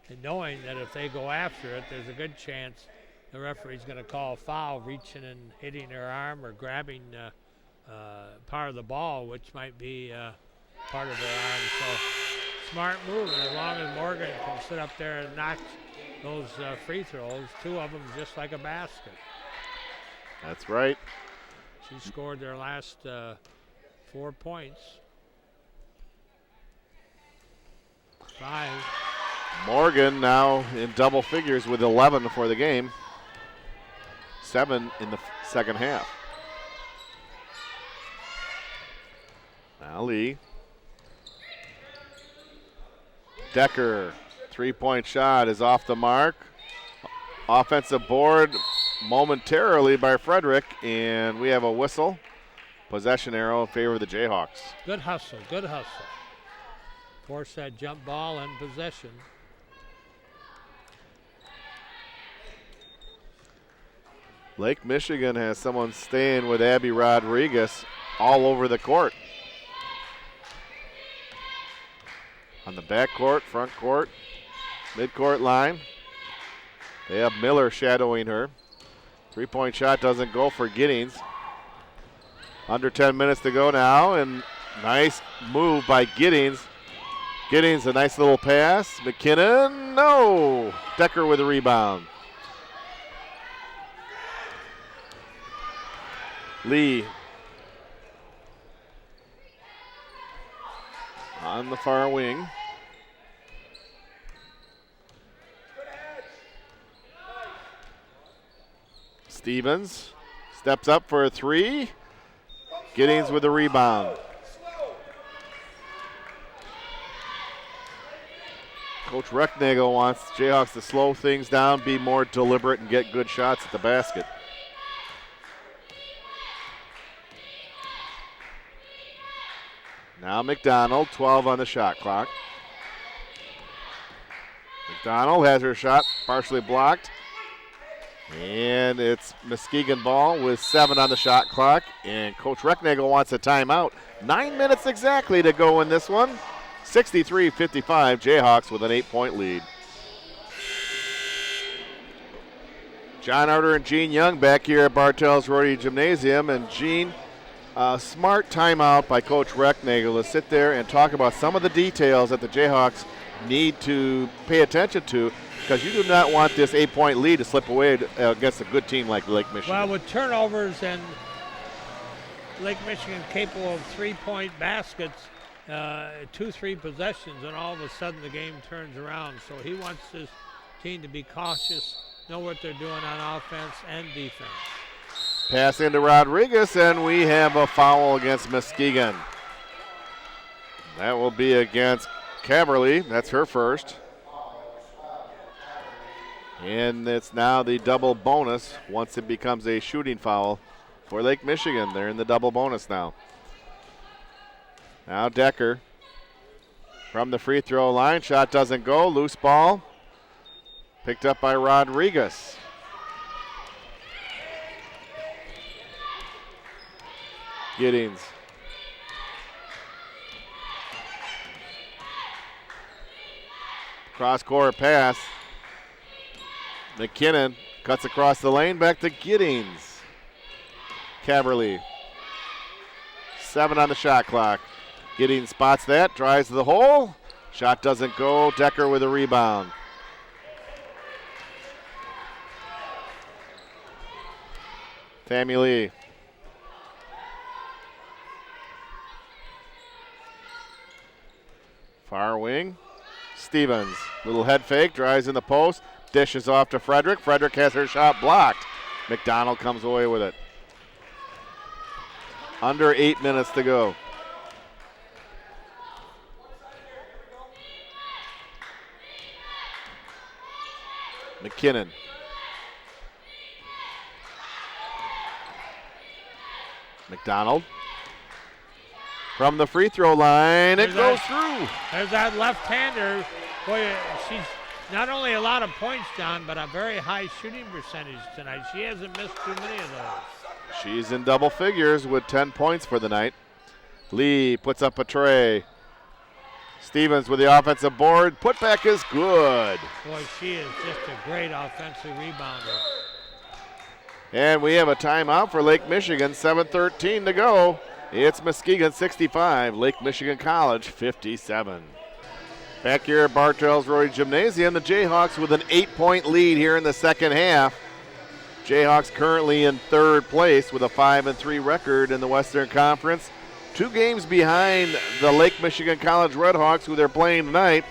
And knowing that if they go after it, there's a good chance the referee's going to call a foul, reaching and hitting her arm or grabbing part of the ball, which might be part of her arm. So smart move, and as long as Morgan can sit up there and knock those free throws, 2 of them just like a basket. That's right. She scored their last 4 points. 5. Morgan now in double figures with 11 for the game. 7 in the second half. Now Lee. Decker, 3-point shot is off the mark. Offensive board momentarily by Frederick, and we have a whistle. Possession arrow in favor of the Jayhawks. Good hustle, good hustle. Force that jump ball and possession. Lake Michigan has someone staying with Abby Rodriguez all over the court. On the back court, front court, mid-court line. They have Miller shadowing her. Three-point shot doesn't go for Giddings. Under 10 minutes to go now, and nice move by Giddings. Giddings, a nice little pass. McKinnon, no. Decker with a rebound. Lee on the far wing. Stevens steps up for a three. Giddings with a rebound. Coach Recknagel wants Jayhawks to slow things down, be more deliberate, and get good shots at the basket. Now McDonald, 12 on the shot clock. McDonald has her shot partially blocked. And it's Muskegon ball with 7 on the shot clock. And Coach Recknagel wants a timeout. 9 minutes exactly to go in this one. 63-55, Jayhawks with an 8-point lead. John Arter and Gene Young back here at Bartels Rorty Gymnasium. And Gene, a smart timeout by Coach Recknagel to sit there and talk about some of the details that the Jayhawks need to pay attention to, because you do not want this 8-point lead to slip away against a good team like Lake Michigan. Well, with turnovers and Lake Michigan capable of 3-point baskets, 2-3 possessions, and all of a sudden the game turns around. So he wants his team to be cautious, know what they're doing on offense and defense. Pass into Rodriguez, and we have a foul against Muskegon. That will be against Caberly. That's her first. And it's now the double bonus once it becomes a shooting foul for Lake Michigan. They're in the double bonus now. Now Decker from the free throw line. Shot doesn't go. Loose ball. Picked up by Rodriguez. Giddings. Cross-court pass. McKinnon cuts across the lane, back to Giddings. Caberly. 7 on the shot clock. Giddings spots that, drives to the hole. Shot doesn't go. Decker with a rebound. Tammy Lee. Far wing. Stevens. Little head fake, drives in the post. Dishes off to Frederick. Frederick has her shot blocked. McDonald comes away with it. Under 8 minutes to go. McKinnon. McDonald. From the free throw line, it goes through. There's that left-hander. Boy, she's not only a lot of points, John, but a very high shooting percentage tonight. She hasn't missed too many of those. She's in double figures with 10 points for the night. Lee puts up a tray. Stevens with the offensive board. Putback is good. Boy, she is just a great offensive rebounder. And we have a timeout for Lake Michigan. 7:13 to go. It's Muskegon 65, Lake Michigan College 57. Back here at Bartels Rorty Gymnasium, the Jayhawks with an 8-point lead here in the second half. Jayhawks currently in third place with a 5-3 record in the Western Conference. 2 games behind the Lake Michigan College Redhawks, who they're playing tonight.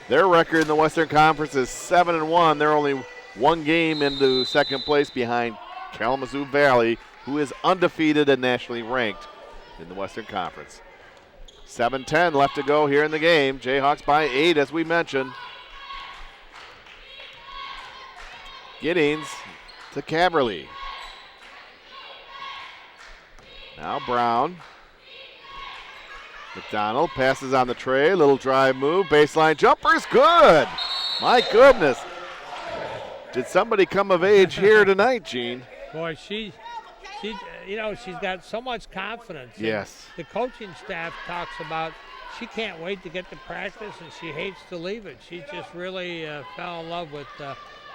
Their record in the Western Conference is 7-1. They're only 1 game into second place behind Kalamazoo Valley, who is undefeated and nationally ranked in the Western Conference. 7:10 left to go here in the game. Jayhawks by 8, as we mentioned. Giddings to Caverly. Now Brown. McDonald passes on the tray. Little drive move. Baseline jumper's good. My goodness. Did somebody come of age here tonight, Gene? Boy, she's got so much confidence. Yes. And the coaching staff talks about she can't wait to get to practice and she hates to leave it. She just really fell in love with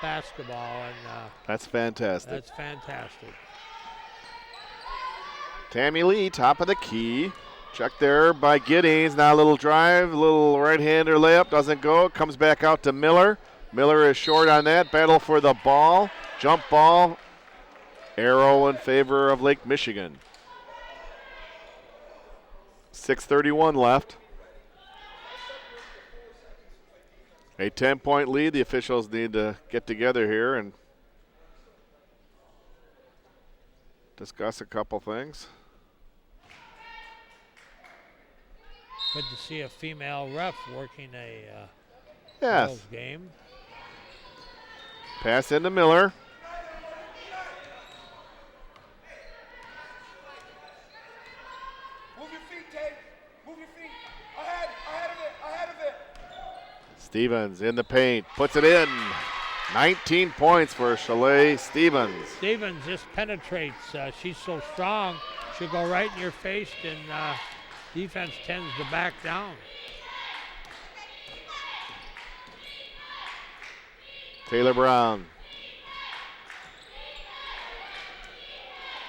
basketball, and that's fantastic. That's fantastic. Tammy Lee, top of the key. Check there by Giddings. Now a little drive, a little right-hander layup. Doesn't go. Comes back out to Miller. Miller is short on that. Battle for the ball. Jump ball. Arrow in favor of Lake Michigan. 6:31 left. A 10-point lead. The officials need to get together here and discuss a couple things. Good to see a female ref working a yes. girls game. Pass into Miller. Move your feet, Tate. Move your feet. Ahead of it. Stevens in the paint. Puts it in. 19 points for Shalay Stevens. Stevens just penetrates. She's so strong. She'll go right in your face, and defense tends to back down. Taylor Brown.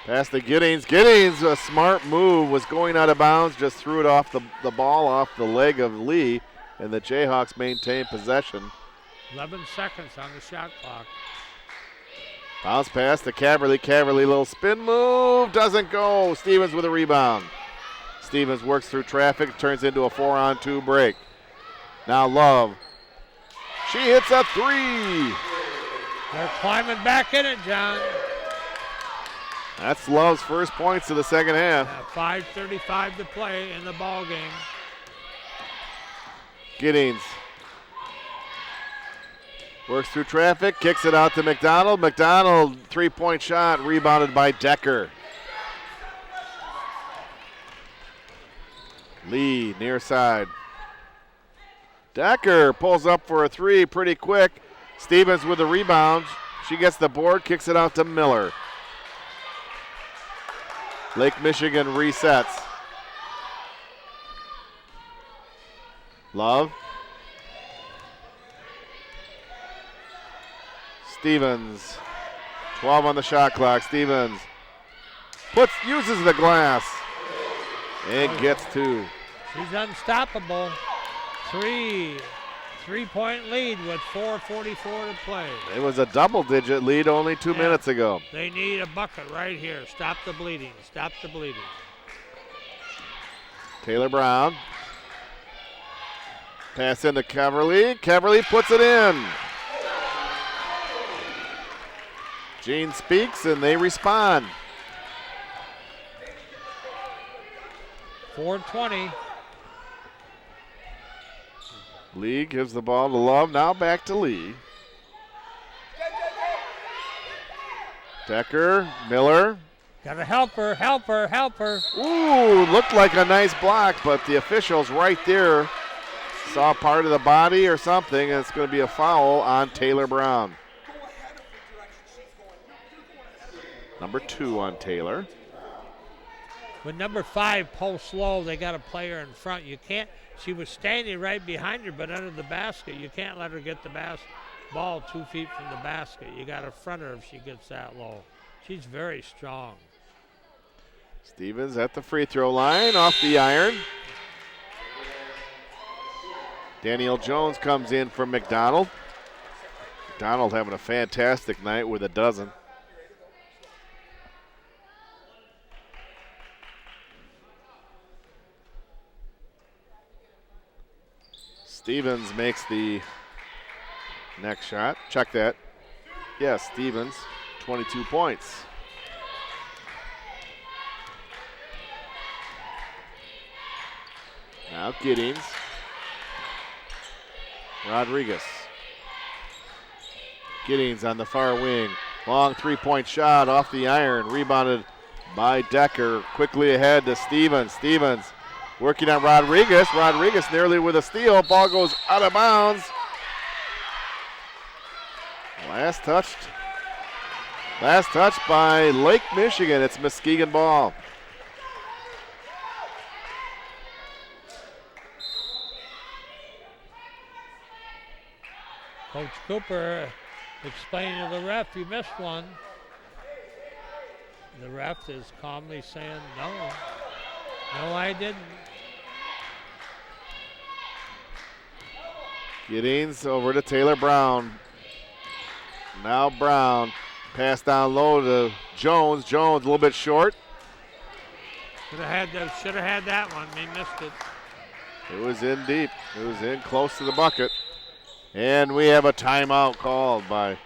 Pass to Giddings. Giddings, a smart move, was going out of bounds, just threw it off the ball off the leg of Lee, and the Jayhawks maintain possession. 11 seconds on the shot clock. Bounce pass to Caverly. Caverly, little spin move, doesn't go. Stevens with a rebound. Stevens works through traffic, turns into a 4-on-2 break. Now Love. She hits a three. They're climbing back in it, John. That's Love's first points of the second half. 5:35 to play in the ball game. Giddings works through traffic, kicks it out to McDonald. McDonald, three-point shot, rebounded by Decker. Lee, near side. Decker pulls up for a three pretty quick. Stevens with the rebound. She gets the board, kicks it out to Miller. Lake Michigan resets. Love. Stevens. 12 on the shot clock. Stevens uses the glass and gets two. She's unstoppable. Three-point lead with 4:44 to play. It was a double-digit lead only 2 minutes ago. They need a bucket right here. Stop the bleeding. Stop the bleeding. Taylor Brown. Pass into Caverly. Caverly puts it in. Gene speaks and they respond. 4:20. Lee gives the ball to Love. Now back to Lee. Decker, Miller. Gotta help her, help her, help her. Ooh, looked like a nice block, but the officials right there saw part of the body or something, and it's going to be a foul on Taylor Brown. Number 2 on Taylor. When number 5 posts low, they got a player in front. You can't. She was standing right behind her, but under the basket. You can't let her get the ball 2 feet from the basket. You got to front her if she gets that low. She's very strong. Stevens at the free throw line, off the iron. Danielle Jones comes in for McDonald. McDonald having a fantastic night with a dozen. Stevens makes the next shot. Check that. Yes, Stevens, 22 points. Now Giddings. Rodriguez. Giddings on the far wing. Long three-point shot off the iron, rebounded by Decker. Quickly ahead to Stevens. Stevens working on Rodriguez. Rodriguez nearly with a steal. Ball goes out of bounds. Last touch by Lake Michigan. It's Muskegon ball. Coach Cooper explaining to the ref, you missed one. The ref is calmly saying, no, I didn't. Giddings over to Taylor Brown. Now Brown. Pass down low to Jones. Jones a little bit short. Should have had that one. He missed it. It was in deep. It was in close to the bucket. And we have a timeout called by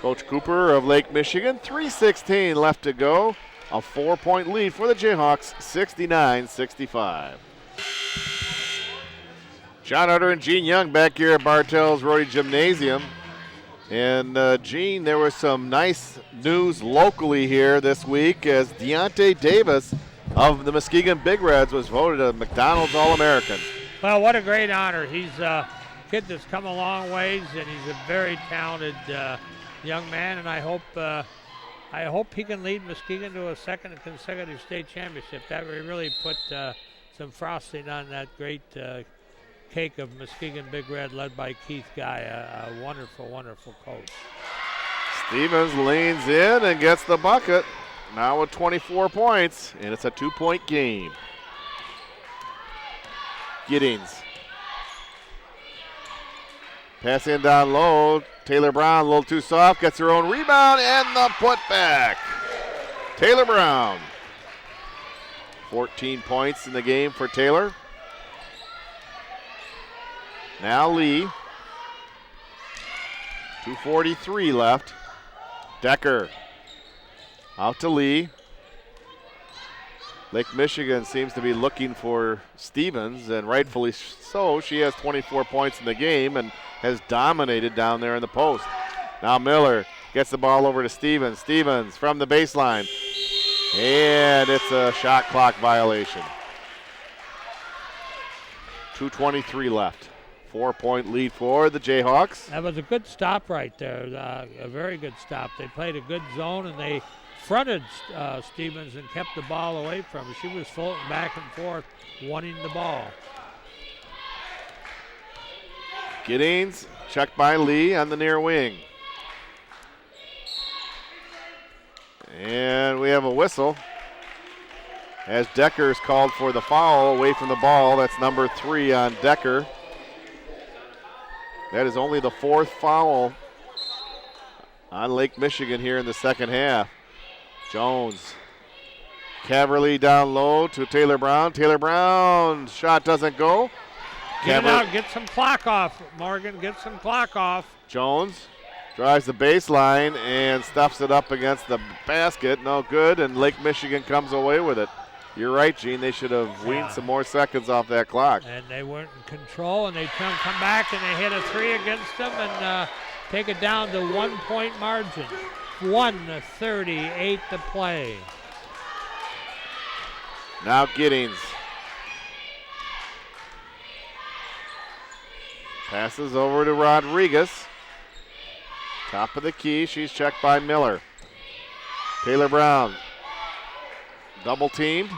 Coach Cooper of Lake Michigan. 3:16 left to go. A 4-point lead for the Jayhawks, 69-65. John Utter and Gene Young back here at Bartell's Roy Gymnasium. And Gene, there was some nice news locally here this week as Deontay Davis of the Muskegon Big Reds was voted a McDonald's All-American. Well, what a great honor. He's a kid that's come a long ways, and he's a very talented young man, and I hope he can lead Muskegon to a second consecutive state championship. That would really put some frosting on that great cake of Muskegon Big Red led by Keith Guy, a wonderful, wonderful coach. Stevens leans in and gets the bucket. Now with 24 points, and it's a 2-point game. Giddings. Pass in down low. Taylor Brown a little too soft, gets her own rebound and the putback. Taylor Brown. 14 points in the game for Taylor. Now Lee. 2:43 left. Decker. Out to Lee. Lake Michigan seems to be looking for Stevens, and rightfully so. She has 24 points in the game and has dominated down there in the post. Now Miller gets the ball over to Stevens. Stevens from the baseline. And it's a shot clock violation. 2:23 left. 4-point lead for the Jayhawks. That was a good stop right there, a very good stop. They played a good zone, and they fronted Stevens and kept the ball away from her. She was floating back and forth, wanting the ball. Giddings checked by Lee on the near wing. And we have a whistle as Decker's called for the foul away from the ball. That's number 3 on Decker. That is only the 4th foul on Lake Michigan here in the second half. Jones. Caverly down low to Taylor Brown. Taylor Brown, shot doesn't go. Get it out, get some clock off, Morgan, get some clock off. Jones drives the baseline and stuffs it up against the basket. No good, and Lake Michigan comes away with it. You're right, Gene. They should have weaned some more seconds off that clock. And they weren't in control, and they come back and they hit a 3 against them and take it down to 1-point margin. 1:38 to play. Now Giddings. Passes over to Rodriguez. Top of the key. She's checked by Miller. Taylor Brown. Double teamed.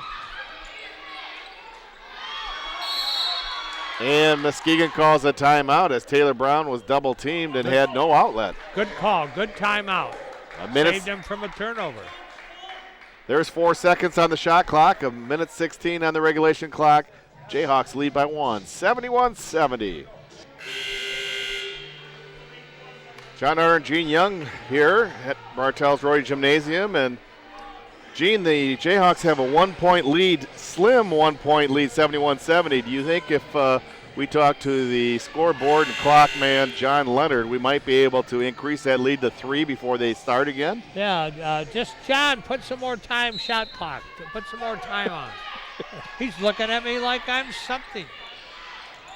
And Muskegon calls a timeout as Taylor Brown was double teamed and had no outlet. Good call. Good timeout. Saved them from a turnover. There's 4 seconds on the shot clock. 1:16 on the regulation clock. Jayhawks lead by 1. 71-70. John Utter and Gene Young here at Bartell's Roy Gymnasium. And Gene, the Jayhawks have a 1-point lead, slim 1-point lead, 71-70. Do you think if we talk to the scoreboard and clock man, John Leonard, we might be able to increase that lead to 3 before they start again? Yeah, just John, put some more time, shot clock. Put some more time on. He's looking at me like I'm something.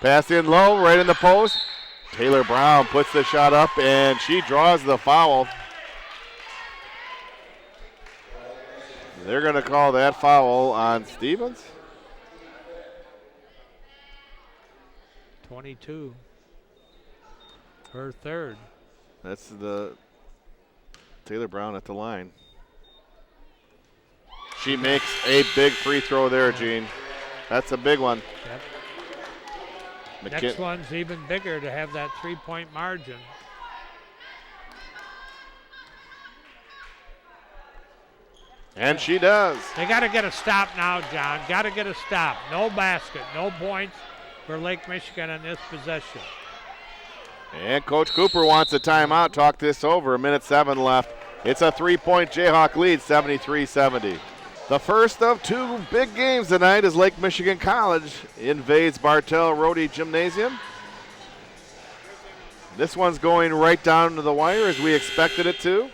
Pass in low, right in the post. Taylor Brown puts the shot up, and she draws the foul. They're going to call that foul on Stevens. 22. Her third. That's the Taylor Brown at the line. She makes a big free throw there, Gene. That's a big one. Yep. Next one's even bigger to have that 3-point margin. And she does. They got to get a stop now, John. Got to get a stop. No basket, no points for Lake Michigan in this possession. And Coach Cooper wants a timeout. Talk this over. 1:07 left. It's a 3-point Jayhawk lead, 73-70. The first of two big games tonight as Lake Michigan College invades Bartell Rody Gymnasium. This one's going right down to the wire as we expected it to.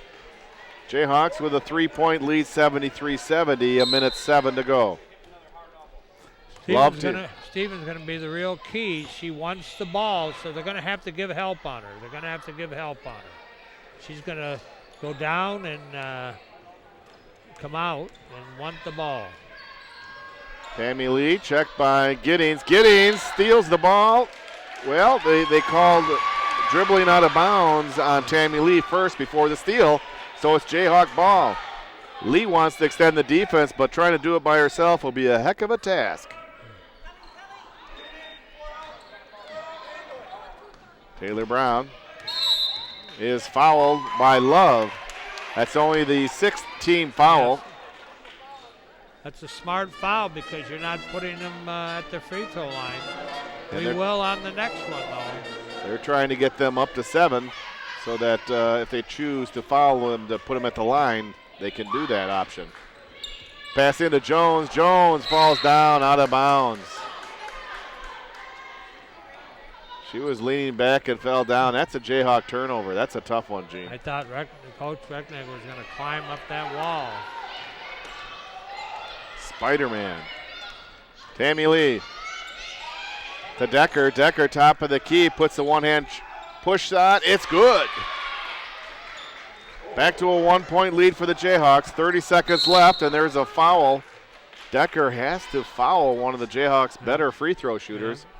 Jayhawks with a 3-point lead, 73-70, 1:07 to go. Stevens going to be the real key. She wants the ball, so they're going to have to give help on her. She's going to go down and come out and want the ball. Tammy Lee checked by Giddings. Giddings steals the ball. Well, they called dribbling out of bounds on Tammy Lee first before the steal, so it's Jayhawk ball. Lee wants to extend the defense, but trying to do it by herself will be a heck of a task. Taylor Brown is fouled by Love. That's only the 6th team foul. Yes. That's a smart foul because you're not putting them at the free throw line. We will on the next one, though. They're trying to get them up to 7 so that if they choose to foul them to put them at the line, they can do that option. Pass into Jones. Jones falls down out of bounds. She was leaning back and fell down. That's a Jayhawk turnover. That's a tough one, Gene. I thought Coach Recknick was going to climb up that wall. Spider-Man. Tammy Lee to Decker. Decker, top of the key, puts the one-hand push shot. It's good. Back to a 1-point lead for the Jayhawks. 30 seconds left, and there's a foul. Decker has to foul one of the Jayhawks' better free throw shooters. Yeah.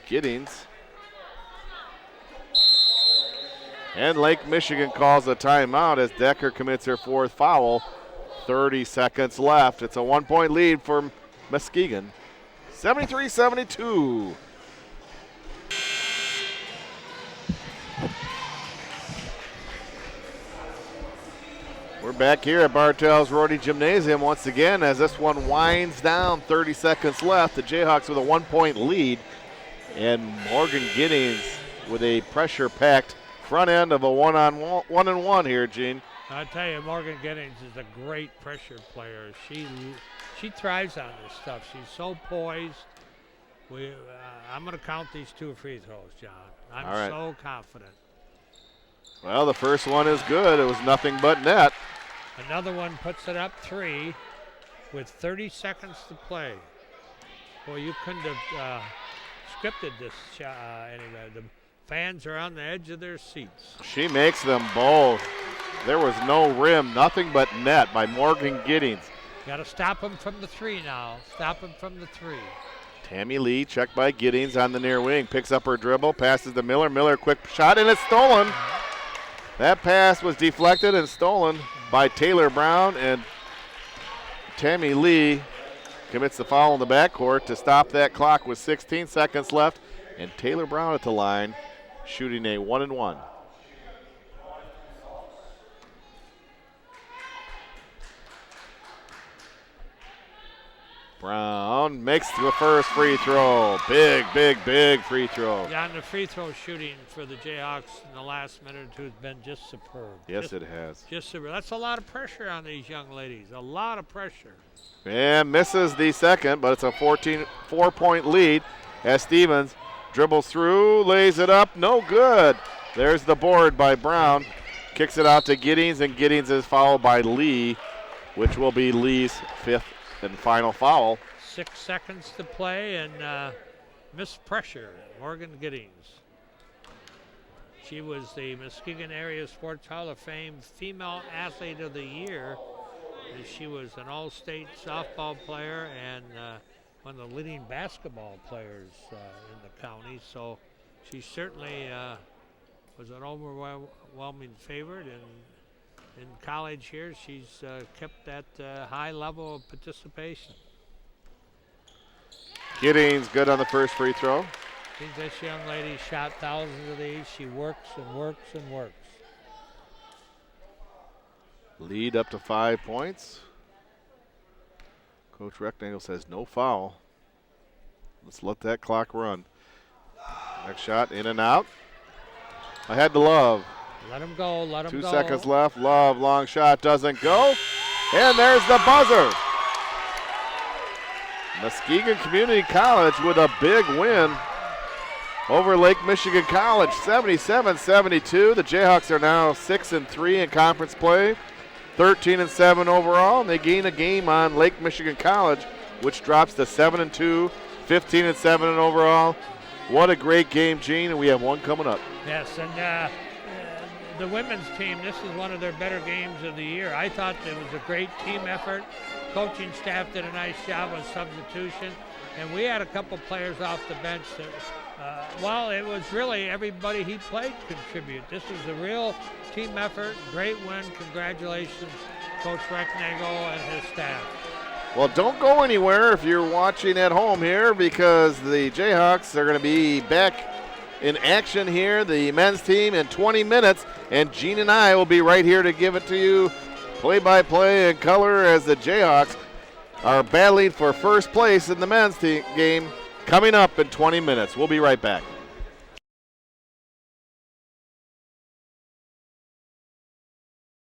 Giddings. And Lake Michigan calls a timeout as Decker commits her 4th foul. 30 seconds left. It's a 1-point lead for Muskegon. 73-72. We're back here at Bartell's Rody Gymnasium once again as this one winds down. 30 seconds left. The Jayhawks with a 1-point lead. And Morgan Giddings with a pressure-packed front end of a one-on-one here, Gene. I tell you, Morgan Giddings is a great pressure player. She thrives on this stuff. She's so poised. I'm going to count these 2 free throws, John. I'm so confident. Well, the first one is good. It was nothing but net. Another one puts it up 3 with 30 seconds to play. Boy, you couldn't have scripted this anyway. The fans are on the edge of their seats. She makes them both. There was no rim, nothing but net by Morgan Giddings. Got to stop him from the 3 now. Stop him from the 3. Tammy Lee checked by Giddings on the near wing. Picks up her dribble, passes to Miller. Miller, quick shot, and it's stolen. That pass was deflected and stolen by Taylor Brown, and Tammy Lee commits the foul in the backcourt to stop that clock with 16 seconds left, and Taylor Brown at the line shooting a 1-and-1. Brown makes the first free throw. Big free throw. Yeah, and the free throw shooting for the Jayhawks in the last minute or two has been just superb. Yes, it has. Just superb. That's a lot of pressure on these young ladies. A lot of pressure. And misses the second, but it's a 4-point lead as Stevens dribbles through, lays it up, no good. There's the board by Brown. Kicks it out to Giddings, and Giddings is fouled by Lee, which will be Lee's 5th and final foul. 6 seconds to play and missed pressure. Morgan Giddings. She was the Muskegon Area Sports Hall of Fame Female Athlete of the Year. And she was an all-state softball player and one of the leading basketball players in the county. So she certainly was an overwhelming favorite. And in college here, she's kept that high level of participation. Giddings good on the first free throw. This young lady shot thousands of these. She works and works and works. Lead up to 5 points. Coach Rectangle says no foul. Let's let that clock run. Next shot, in and out. Ahead to Love. Let him go, let him go. 2 seconds left. Love, long shot, doesn't go. And there's the buzzer. Muskegon Community College with a big win over Lake Michigan College, 77-72. The Jayhawks are now 6-3 in conference play, 13-7 overall, and they gain a game on Lake Michigan College, which drops to 7-2, 15-7 in overall. What a great game, Gene, and we have one coming up. Yes, and the women's team, this is one of their better games of the year. I thought it was a great team effort. Coaching staff did a nice job on substitution, and we had a couple players off the bench that well, it was really everybody he played contribute. This was a real team effort, great win. Congratulations, Coach Recknagel and his staff. Well, don't go anywhere if you're watching at home here, because the Jayhawks are going to be back in action here, the men's team, in 20 minutes, and Gene and I will be right here to give it to you play-by-play in color as the Jayhawks are battling for first place in the men's game. Coming up in 20 minutes. We'll be right back.